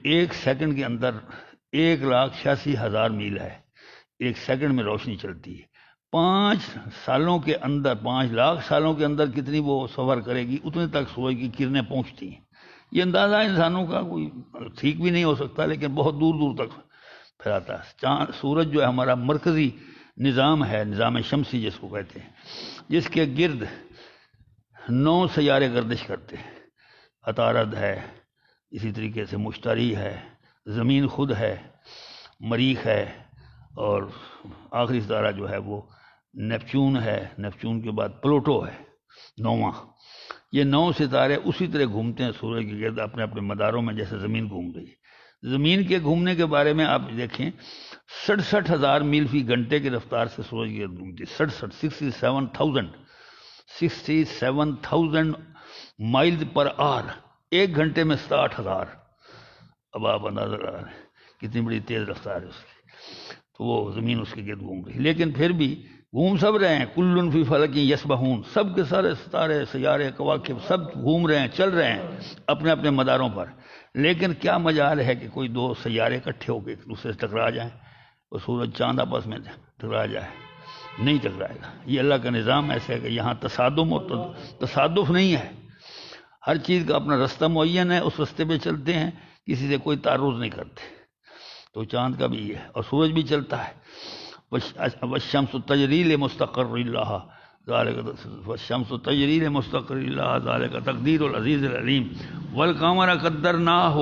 ایک سیکنڈ کے اندر 1,86,000 میل ہے، ایک سیکنڈ میں روشنی چلتی ہے۔ 5 سالوں کے اندر، 5 لاکھ سالوں کے اندر کتنی وہ سفر کرے گی، اتنے تک سورج کی کرنیں پہنچتی ہیں۔ یہ اندازہ انسانوں کا کوئی ٹھیک بھی نہیں ہو سکتا، لیکن بہت دور دور تک پھیلاتا ہے۔ سورج جو ہے ہمارا مرکزی نظام ہے، نظام شمسی جس کو کہتے ہیں، جس کے گرد 9 سیارے گردش کرتے ہیں۔ عطارد ہے، اسی طریقے سے مشتری ہے، زمین خود ہے، مریخ ہے، اور آخری ستارہ جو ہے وہ نیپچون ہے، نیپچون کے بعد پلوٹو ہے 9واں۔ یہ 9 ستارے اسی طرح گھومتے ہیں سورج کے گرد اپنے اپنے مداروں میں، جیسے زمین گھوم رہی ہے۔ زمین کے گھومنے کے بارے میں آپ دیکھیں، 67,000 میل فی گھنٹے کی رفتار سے سورج کے گرد گھومتی ہے، 67,000 مائل پر آور، ایک گھنٹے میں 60,000۔ اب آپ اندازہ لگا رہے ہیں کتنی بڑی تیز رفتار ہے اس کی۔ تو وہ زمین اس کے گرد گھوم رہی، لیکن پھر بھی گھوم سب رہے ہیں، کل فی فلک یسبحون، سب کے سارے ستارے، سیارے، کواکب سب گھوم رہے ہیں، چل رہے ہیں اپنے اپنے مداروں پر۔ لیکن کیا مجال ہے کہ کوئی 2 سیارے اکٹھے ہو کے ایک دوسرے سے ٹکرا جائیں، اور سورج چاند آپس میں ٹکرا جائے؟ نہیں ٹکرائے گا۔ یہ اللہ کا نظام ایسا ہے کہ یہاں تصادم اور تصادف نہیں ہے، ہر چیز کا اپنا رستہ معین ہے، اس رستے پہ چلتے ہیں، کسی سے کوئی تعرض نہیں کرتے۔ تو چاند کا بھی یہ ہے، اور سورج بھی چلتا ہے۔ والشمس تجری لمستقر لها ذلك، والشمس تجری لمستقر لها ذلك تقدیر العزیز العلیم۔ والقمر قدرناہ،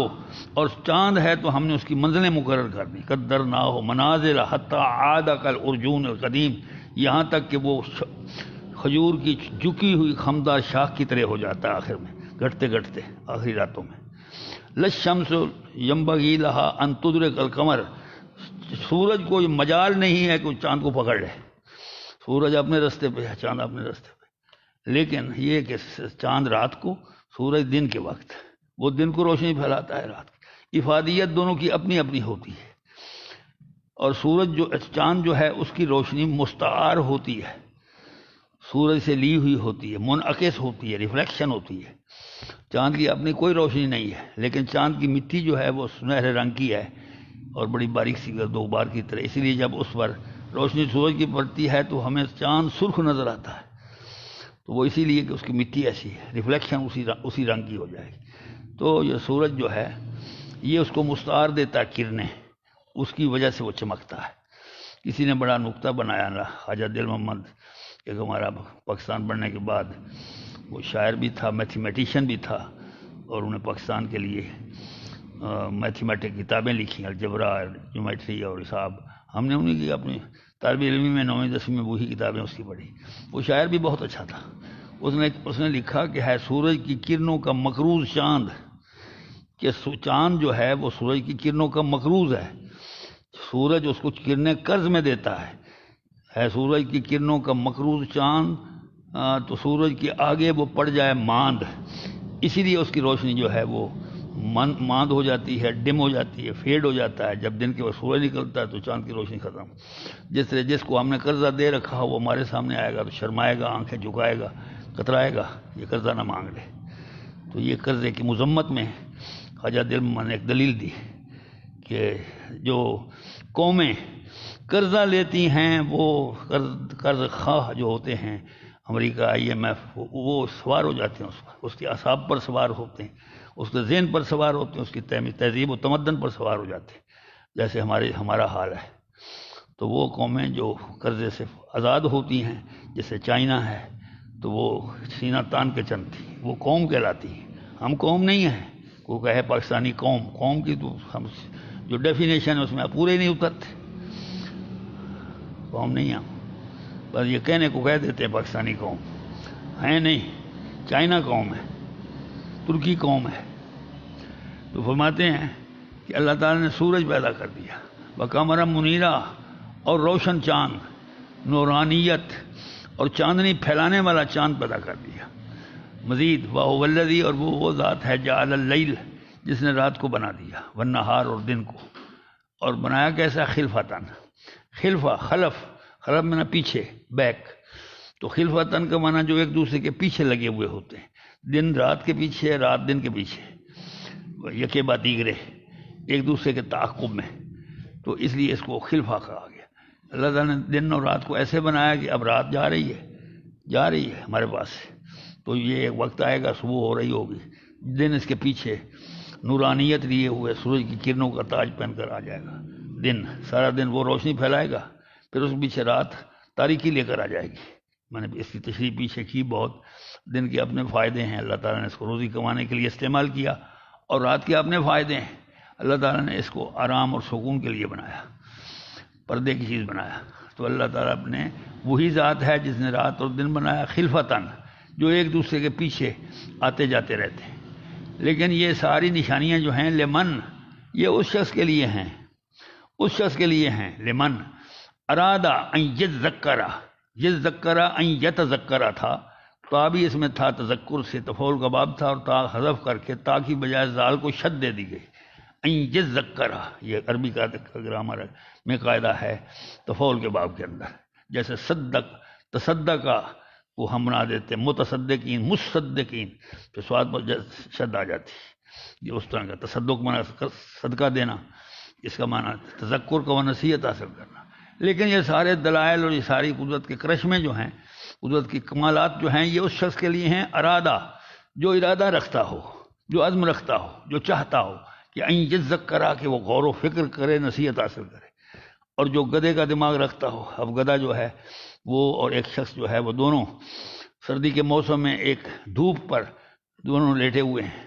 اور چاند ہے تو ہم نے اس کی منزلیں مقرر کر دی، قدرناہ منازل حتی عاد کالعرجون القدیم، یہاں تک کہ وہ کھجور کی جھکی ہوئی خمدار شاخ کی طرح ہو جاتا ہے آخر میں، گھٹتے گھٹتے آخری راتوں میں۔ للشمس ینبغی لہا ان تدرک القمر، سورج کو یہ مجال نہیں ہے کہ وہ چاند کو پکڑ لے، سورج اپنے رستے پہ ہے، چاند اپنے رستے پہ، لیکن یہ کہ چاند رات کو، سورج دن کے وقت، وہ دن کو روشنی پھیلاتا ہے، رات کی افادیت دونوں کی اپنی اپنی ہوتی ہے۔ اور سورج جو چاند جو ہے اس کی روشنی مستعار ہوتی ہے، سورج سے لی ہوئی ہوتی ہے، منعکس ہوتی ہے، ریفلیکشن ہوتی ہے۔ چاند کی اپنی کوئی روشنی نہیں ہے، لیکن چاند کی مٹی جو ہے وہ سنہرے رنگ کی ہے اور بڑی باریک سی گرد و غبار کی طرح، اسی لیے جب اس پر روشنی سورج کی پڑتی ہے تو ہمیں چاند سرخ نظر آتا ہے، تو وہ اسی لیے کہ اس کی مٹی ایسی ہے، ریفلیکشن اسی رنگ کی ہو جائے گی۔ تو یہ سورج جو ہے یہ اس کو مستعار دیتا ہے کرنیں، اس کی وجہ سے وہ چمکتا ہے۔ کسی نے بڑا نکتہ بنایا نا، خواجہ دل محمد، کہ ہمارا پاکستان بننے کے بعد وہ شاعر بھی تھا، میتھمیٹیشین بھی تھا، اور انہیں پاکستان کے لیے میتھمیٹک کتابیں لکھی، الجبرا، جیومیٹری اور حساب۔ ہم نے انہیں کی اپنی طالب علمی میں 9ویں 10ویں میں وہی کتابیں اس کی پڑھی۔ وہ شاعر بھی بہت اچھا تھا، اس نے لکھا کہ ہے سورج کی کرنوں کا مقروض چاند، کہ چاند جو ہے وہ سورج کی کرنوں کا مقروض ہے، سورج اس کو کرنیں قرض میں دیتا ہے سورج کی کرنوں کا مقروض چاند، تو سورج کے آگے وہ پڑ جائے ماند، اسی لیے اس کی روشنی جو ہے وہ ماند ہو جاتی ہے، ڈم ہو جاتی ہے، فیڈ ہو جاتا ہے. جب دن کے وقت سورج نکلتا ہے تو چاند کی روشنی ختم. جس طرح جس کو ہم نے قرضہ دے رکھا ہو وہ ہمارے سامنے آئے گا تو شرمائے گا، آنکھیں جھکائے گا، کترائے گا، یہ قرضہ نہ مانگ لے. تو یہ قرضے کی مذمت میں خواجہ دل محمد نے ایک دلیل دی کہ جو قومیں قرضہ لیتی ہیں وہ قرض خواہ جو ہوتے ہیں، امریکہ، IMF، وہ سوار ہو جاتے ہیں، اس کے اعصاب پر سوار ہوتے ہیں، اس کے ذہن پر سوار ہوتے ہیں، اس کی تہذیب و تمدن پر سوار ہو جاتے ہیں، جیسے ہمارا حال ہے. تو وہ قومیں جو قرضے سے آزاد ہوتی ہیں، جیسے چائنا ہے، تو وہ سینہ تان کے چلتی، وہ قوم کہلاتی ہے. ہم قوم نہیں ہیں. کوئی کہے پاکستانی قوم کی تو ہم جو ڈیفینیشن ہے اس میں پورے نہیں اترتے. قوم نہیں ہم، بس یہ کہنے کو کہہ دیتے ہیں پاکستانی قوم ہے نہیں. چائنا قوم ہے، ترکی قوم ہے. تو فرماتے ہیں کہ اللہ تعالیٰ نے سورج پیدا کر دیا، وقمرا منیرا، اور روشن چاند، نورانیت اور چاندنی پھیلانے والا چاند پیدا کر دیا. مزید وَهُوَ الَّذِي، اور وہ ذات ہے، جعل اللیل، جس نے رات کو بنا دیا، والنہار، اور دن کو. اور بنایا کیسا؟ خلفتاً. خلفہ، خلف میں نہ پیچھے، بیک. تو خلفتاً کا معنی جو ایک دوسرے کے پیچھے لگے ہوئے ہوتے ہیں، دن رات کے پیچھے، رات دن کے پیچھے، یکے بعد دیگرے، ایک دوسرے کے تعاقب میں. تو اس لیے اس کو خلفہ کہا گیا. اللہ تعالیٰ نے دن اور رات کو ایسے بنایا کہ اب رات جا رہی ہے ہمارے پاس سے، تو یہ ایک وقت آئے گا صبح ہو رہی ہوگی، دن اس کے پیچھے نورانیت لیے ہوئے سورج کی کرنوں کا تاج پہن کر آ جائے گا. دن سارا دن وہ روشنی پھیلائے گا، پھر اس کے پیچھے رات تاریکی لے کر آ جائے گی. میں نے اس کی تشریح پیچھے کی. بہت دن کے اپنے فائدے ہیں، اللہ تعالیٰ نے اس کو روزی کمانے کے لیے استعمال کیا، اور رات کے اپنے فائدے ہیں، اللہ تعالیٰ نے اس کو آرام اور سکون کے لیے بنایا، پردے کی چیز بنایا. تو اللہ تعالیٰ اپنے وہی ذات ہے جس نے رات اور دن بنایا خلفتاً، جو ایک دوسرے کے پیچھے آتے جاتے رہتے ہیں. لیکن یہ ساری نشانیاں جو ہیں، لمن، یہ اس شخص کے لیے ہیں، لمن ارادہ ان یذکرہ، یذکرہ ان یتذکرہ تھا، تا بھی اس میں تھا تذکر سے، تفعول کا باب تھا، اور تا حذف کر کے تا کی بجائے زال کو شد دے دی گئی. ان یذکرہ، یہ عربی کا گرامر میں قاعدہ ہے تفعول کے باب کے اندر. جیسے صدق، تصدقہ کو ہم بنا دیتے متصدقین، مصدقین، پھر سواد پر شد آ جاتی. یہ اس طرح کا تصدق معنی صدقہ دینا، اس کا معنی تذکر کا و نصیحت حاصل کرنا. لیکن یہ سارے دلائل اور یہ ساری قدرت کے کرشمے جو ہیں، قدرت کی کمالات جو ہیں، یہ اس شخص کے لیے ہیں ارادہ، جو ارادہ رکھتا ہو، جو عزم رکھتا ہو، جو چاہتا ہو کہ ان یذکرہ، کہ وہ غور و فکر کرے، نصیحت حاصل کرے. اور جو گدھے کا دماغ رکھتا ہو، اب گدھا جو ہے وہ اور ایک شخص جو ہے وہ دونوں سردی کے موسم میں ایک دھوپ پر دونوں لیٹے ہوئے ہیں.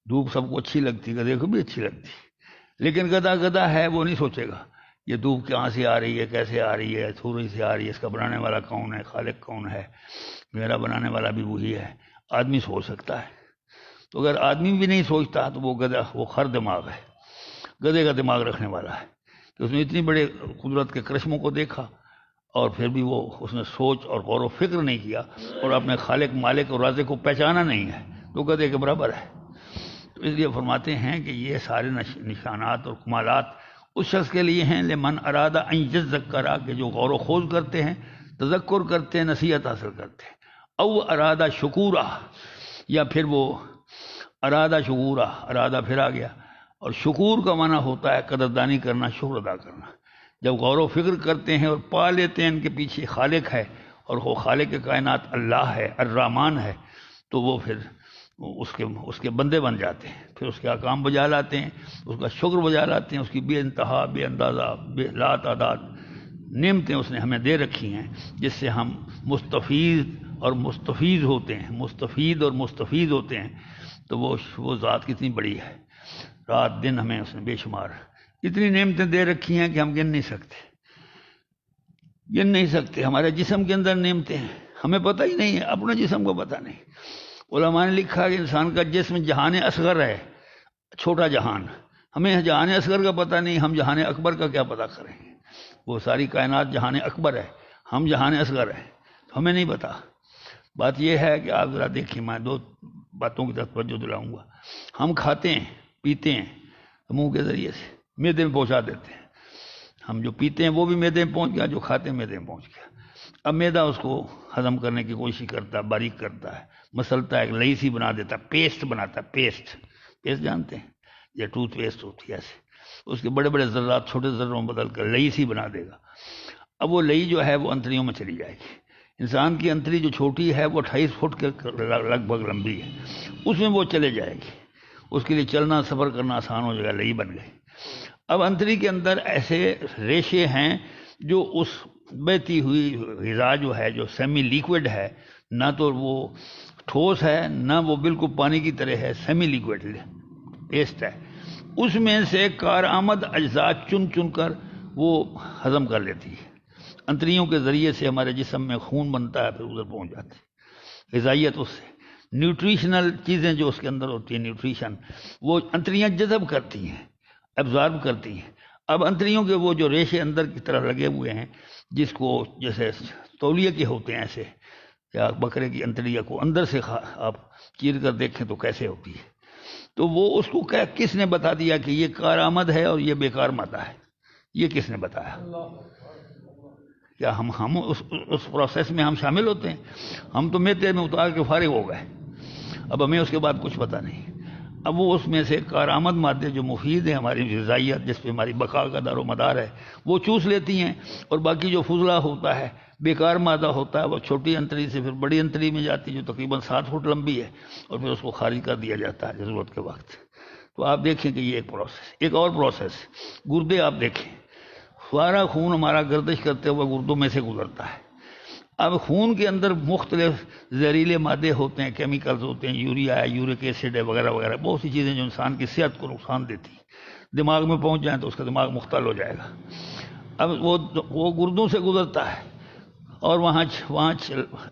دھوپ سب کو اچھی لگتی، گدھے کو بھی اچھی لگتی، لیکن گدھا ہے، وہ نہیں سوچے گا یہ دھوپ کہاں سے آ رہی ہے، کیسے آ رہی ہے، سورج سے آ رہی ہے، اس کا بنانے والا کون ہے، خالق کون ہے، میرا بنانے والا بھی وہی ہے. آدمی سوچ سکتا ہے. تو اگر آدمی بھی نہیں سوچتا تو وہ گدھا، وہ خر دماغ ہے، گدھے کا دماغ رکھنے والا ہے، کہ اس نے اتنی بڑے قدرت کے کرشموں کو دیکھا اور پھر بھی اس نے سوچ اور غور و فکر نہیں کیا اور اپنے خالق، مالک اور رازق کو پہچانا نہیں ہے، تو گدھے کے برابر ہے. تو اس لیے فرماتے ہیں کہ یہ سارے نشانات اور کمالات اس شخص کے لیے ہیں، لمن ارادہ ان یذکرہ، کہ جو غور و خوض کرتے ہیں، تذکر کرتے ہیں، نصیحت حاصل کرتے ہیں. او ارادہ شکورہ، یا پھر وہ ارادہ شکورہ، ارادہ پھر آ گیا. اور شکور کا معنی ہوتا ہے قدردانی کرنا، شکر ادا کرنا. جب غور و فکر کرتے ہیں اور پا لیتے ہیں ان کے پیچھے خالق ہے، اور وہ خالق کائنات اللہ ہے، الرحمن ہے، تو وہ پھر اس کے بندے بن جاتے ہیں، پھر اس کے احکام بجا لاتے ہیں، اس کا شکر بجا لاتے ہیں. اس کی بے انتہا، بے اندازہ، بے لا تعداد نعمتیں اس نے ہمیں دے رکھی ہیں، جس سے ہم مستفید ہوتے ہیں. تو وہ ذات کتنی بڑی ہے. رات دن ہمیں اس نے بے شمار اتنی نعمتیں دے رکھی ہیں کہ ہم گن نہیں سکتے. ہمارے جسم کے اندر نعمتیں ہیں، ہمیں پتہ ہی نہیں ہے، اپنے جسم کو پتہ نہیں. علماء نے لکھا کہ انسان کا جسم جہان اصغر ہے، چھوٹا جہان. ہمیں جہان اصغر کا پتہ نہیں، ہم جہان اکبر کا کیا پتہ کریں. وہ ساری کائنات جہان اکبر ہے، ہم جہان اصغر ہے، ہمیں نہیں پتہ. بات یہ ہے کہ آپ ذرا دیکھیں، میں دو باتوں کی طرف توجہ دلاؤں گا. ہم کھاتے ہیں، پیتے ہیں تو منہ کے ذریعے سے معدے میں پہنچا دیتے ہیں. ہم جو پیتے ہیں وہ بھی معدے میں پہنچ گیا، جو کھاتے ہیں معدے میں پہنچ گیا. اب معدہ اس کو ہضم کرنے کی کوشش کرتا ہے، باریک کرتا ہے، مسلتا ہے، ایک لئی سی بنا دیتا ہے، پیسٹ بناتا ہے. پیسٹ جانتے ہیں، یہ ٹوتھ پیسٹ ہوتی ہے ایسے، اس کے بڑے بڑے ذرات چھوٹے ذروں میں بدل کر لئی سی بنا دے گا. اب وہ لئی جو ہے وہ انتڑیوں میں چلی جائے گی. انسان کی انتڑی جو چھوٹی ہے وہ 28 فٹ کے لگ بھگ لمبی ہے، اس میں وہ چلے جائے گی. اس کے لیے چلنا سفر کرنا آسان ہو جائے گا، لئی بن گئی. اب انتڑی کے اندر ایسے ریشے ہیں جو اس بہتی ہوئی غذا جو ہے، جو سیمی لیکوڈ ہے، نہ تو وہ ٹھوس ہے نہ وہ بالکل پانی کی طرح ہے، سیمی لیکوڈ پیسٹ ہے، اس میں سے کارآمد اجزاء چن چن کر وہ ہضم کر لیتی ہے. انتڑیوں کے ذریعے سے ہمارے جسم میں خون بنتا ہے، پھر ادھر پہنچ جاتی ہے غذائیت. اس سے نیوٹریشنل چیزیں جو اس کے اندر ہوتی ہیں، نیوٹریشن، وہ انتڑیاں جذب کرتی ہیں، ایبزارب کرتی ہیں. اب انتڑیوں کے وہ جو ریشے اندر کی طرف لگے ہوئے ہیں، جس کو جیسے تولیے کے ہوتے ہیں ایسے، یا بکرے کی انتڑیاں کو اندر سے آپ چیر کر دیکھیں تو کیسے ہوتی ہے، تو وہ اس کو کس نے بتا دیا کہ یہ کارآمد ہے اور یہ بیکار مادہ ہے؟ یہ کس نے بتایا؟ کیا ہم اس پروسیس میں ہم شامل ہوتے ہیں؟ ہم تو میتے میں اتار کے فارغ ہو گئے، اب ہمیں اس کے بعد کچھ پتہ نہیں. اب وہ اس میں سے کارآمد مادے جو مفید ہیں ہماری غذائیت، جس پہ ہماری بقا کا دار و مدار ہے، وہ چوس لیتی ہیں، اور باقی جو فضلہ ہوتا ہے، بیکار مادہ ہوتا ہے، وہ چھوٹی انتڑی سے پھر بڑی انتڑی میں جاتی ہے جو تقریباً 7 فٹ لمبی ہے، اور پھر اس کو خارج کر دیا جاتا ہے ضرورت کے وقت. تو آپ دیکھیں کہ یہ ایک پروسیس. ایک اور پروسیس، گردے آپ دیکھیں، سارا خون ہمارا گردش کرتے ہوئے گردوں میں سے گزرتا ہے. اب خون کے اندر مختلف زہریلے مادے ہوتے ہیں، کیمیکلز ہوتے ہیں، یوریا ہے، یورک ایسڈ ہے، وغیرہ وغیرہ، بہت سی چیزیں جو انسان کی صحت کو نقصان دیتی ہیں. دماغ میں پہنچ جائیں تو اس کا دماغ مختل ہو جائے گا. اب وہ گردوں سے گزرتا ہے، اور وہاں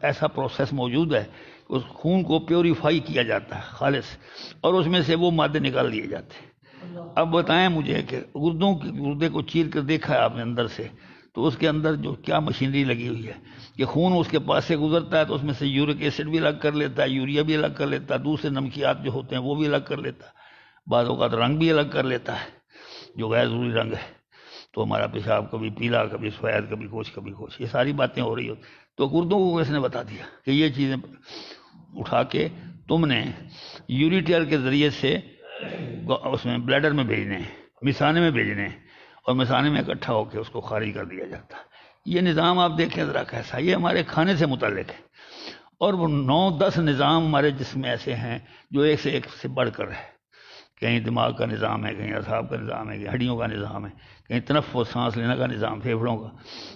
ایسا پروسیس موجود ہے، اس خون کو پیوریفائی کیا جاتا ہے خالص، اور اس میں سے وہ مادے نکال لیے جاتے ہیں. اب بتائیں مجھے کہ گردے کو چیر کر دیکھا ہے آپ نے اندر سے، تو اس کے اندر جو کیا مشینری لگی ہوئی ہے کہ خون اس کے پاس سے گزرتا ہے تو اس میں سے یورک ایسڈ بھی الگ کر لیتا ہے، یوریا بھی الگ کر لیتا ہے، دوسرے نمکیات جو ہوتے ہیں وہ بھی الگ کر لیتا ہے، بعض اوقات رنگ بھی الگ کر لیتا ہے جو غیر ضروری رنگ ہے. تو ہمارا پیشاب کبھی پیلا، کبھی سفید، کبھی کچھ، یہ ساری باتیں ہو رہی ہوتی. تو گردوں کو کس نے بتا دیا کہ یہ چیزیں اٹھا کے تم نے یوریٹر کے ذریعے سے اس میں بلیڈر میں بھیجنے ہیں، مثانے میں بھیجنے ہیں، اور مثانے میں اکٹھا ہو کے اس کو خارج کر دیا جاتا ہے. یہ نظام آپ دیکھیں ذرا کیسا، یہ ہمارے کھانے سے متعلق ہے. اور وہ 9-10 نظام ہمارے جسم میں ایسے ہیں جو ایک سے بڑھ کر ہے. کہیں دماغ کا نظام ہے، کہیں اعصاب کا نظام ہے، کہیں ہڈیوں کا نظام ہے، کہیں تنفس سانس لینے کا نظام پھیپھڑوں کا،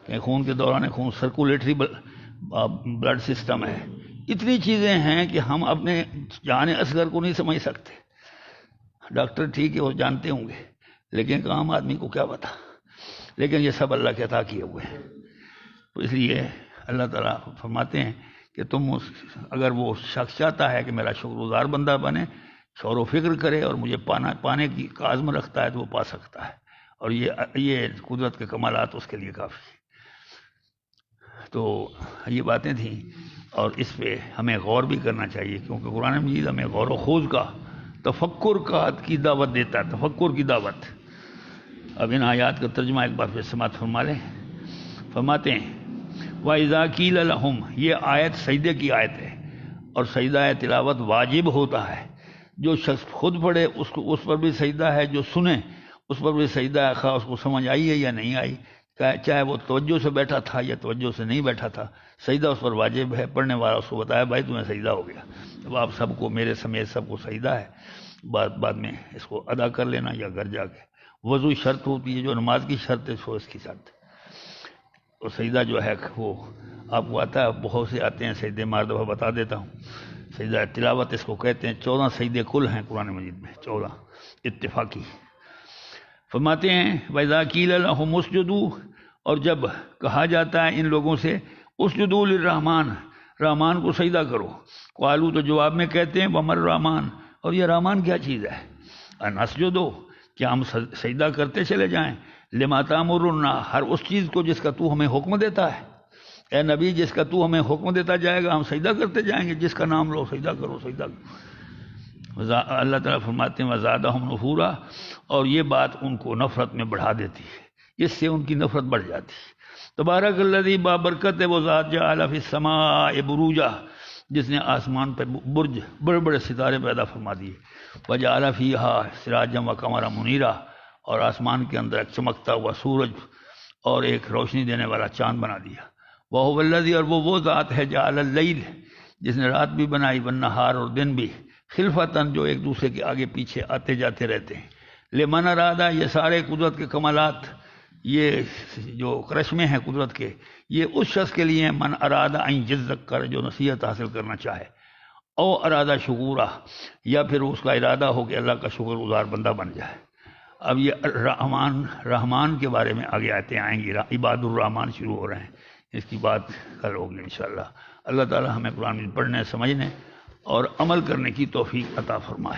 کہیں خون کے دوران خون سرکولیٹری بلڈ سسٹم ہے. اتنی چیزیں ہیں کہ ہم اپنے جان اصغر کو نہیں سمجھ سکتے. ڈاکٹر ٹھیک ہے وہ جانتے ہوں گے، لیکن عام آدمی کو کیا پتا. لیکن یہ سب اللہ کے عطا کیے ہوئے ہیں. تو اس لیے اللہ تعالیٰ فرماتے ہیں کہ تم اگر وہ شخص چاہتا ہے کہ میرا شکر گزار بندہ بنے، شور و فکر کرے اور مجھے پانے کی عزم رکھتا ہے، تو وہ پا سکتا ہے. اور یہ قدرت کے کمالات اس کے لیے کافی ہیں. تو یہ باتیں تھیں، اور اس پہ ہمیں غور بھی کرنا چاہیے، کیونکہ قرآن مجید ہمیں غور و خوض کا، تفکر کی دعوت دیتا ہے، تفکر کی دعوت. اب ان آیات کا ترجمہ ایک بار پھر سماعت فرما لیں. فرماتے ہیں وَإِذَا قِيلَ لَهُمْ، یہ آیت سجدے کی آیت ہے، اور سجدہ تلاوت واجب ہوتا ہے. جو شخص خود پڑھے اس پر بھی سجدہ ہے، جو سنے اس پر بھی سجدہ ہے، خواہ اس کو سمجھ آئی ہے یا نہیں آئی، چاہے وہ توجہ سے بیٹھا تھا یا توجہ سے نہیں بیٹھا تھا، سجدہ اس پر واجب ہے. پڑھنے والا اس کو بتایا بھائی تمہیں سجدہ ہو گیا. اب آپ سب کو، میرے سمیت سب کو سجدہ ہے. بعد میں اس کو ادا کر لینا یا گھر جا کے. وضو شرط ہوتی ہے، جو نماز کی شرط ہے سو اس کی شرط. اور سجدہ جو ہے وہ آپ کو آتا ہے، بہت سے آتے ہیں سجدے، مار دفعہ بتا دیتا ہوں. سجدہ تلاوت اس کو کہتے ہیں. 14 سجدے کل ہیں قرآن مجید میں، 14 اتفاقی. فرماتے ہیں وَإِذَا قِيلَ لَهُمُ اسْجُدُوا، اور جب کہا جاتا ہے ان لوگوں سے اسجدوا للرحمن، رحمان کو سجدہ کرو. قالوا، تو جواب میں کہتے ہیں وَمَا الرحمن، اور یہ رحمان کیا چیز ہے؟ أَنَسْجُدُ، کیا ہم سجدہ کرتے چلے جائیں، لما تأمرنا، ہر اس چیز کو جس کا تو ہمیں حکم دیتا ہے. اے نبی، جس کا تو ہمیں حکم دیتا جائے گا ہم سجدہ کرتے جائیں گے، جس کا نام لو سجدہ کرو سجدہ کرو. اللہ تعالیٰ فرماتے ہیں وزادہم نفورا، اور یہ بات ان کو نفرت میں بڑھا دیتی ہے، اس سے ان کی نفرت بڑھ جاتی ہے۔ تبارک الذی بابرکت ہے وہ ذات جعل فی السماء بروجا، جس نے آسمان پہ برج بڑے بڑے ستارے پیدا فرما دیے، وجعل فیہا سراجا وقمرا منیرا، اور آسمان کے اندر ایک چمکتا ہوا سورج اور ایک روشنی دینے والا چاند بنا دیا۔ وہو الذی، اور وہ ذات ہے جعل اللیل، جس نے رات بھی بنائی، والنہار، اور دن بھی، خلفتاً، جو ایک دوسرے کے آگے پیچھے آتے جاتے رہتے ہیں، لمن ارادہ، یہ سارے قدرت کے کمالات، یہ جو کرشمے ہیں قدرت کے، یہ اس شخص کے لیے ہیں من ارادہ ان یذکر، جو نصیحت حاصل کرنا چاہے، او ارادہ شکورا، یا پھر اس کا ارادہ ہو کہ اللہ کا شکر گزار بندہ بن جائے۔ اب یہ رحمان کے بارے میں آگے آتے آئیں گی، عباد الرحمان شروع ہو رہے ہیں، اس کی بات کل ہوگی انشاءاللہ۔ اللہ تعالی ہمیں قرآن پڑھنے، سمجھنے اور عمل کرنے کی توفیق عطا فرمائے۔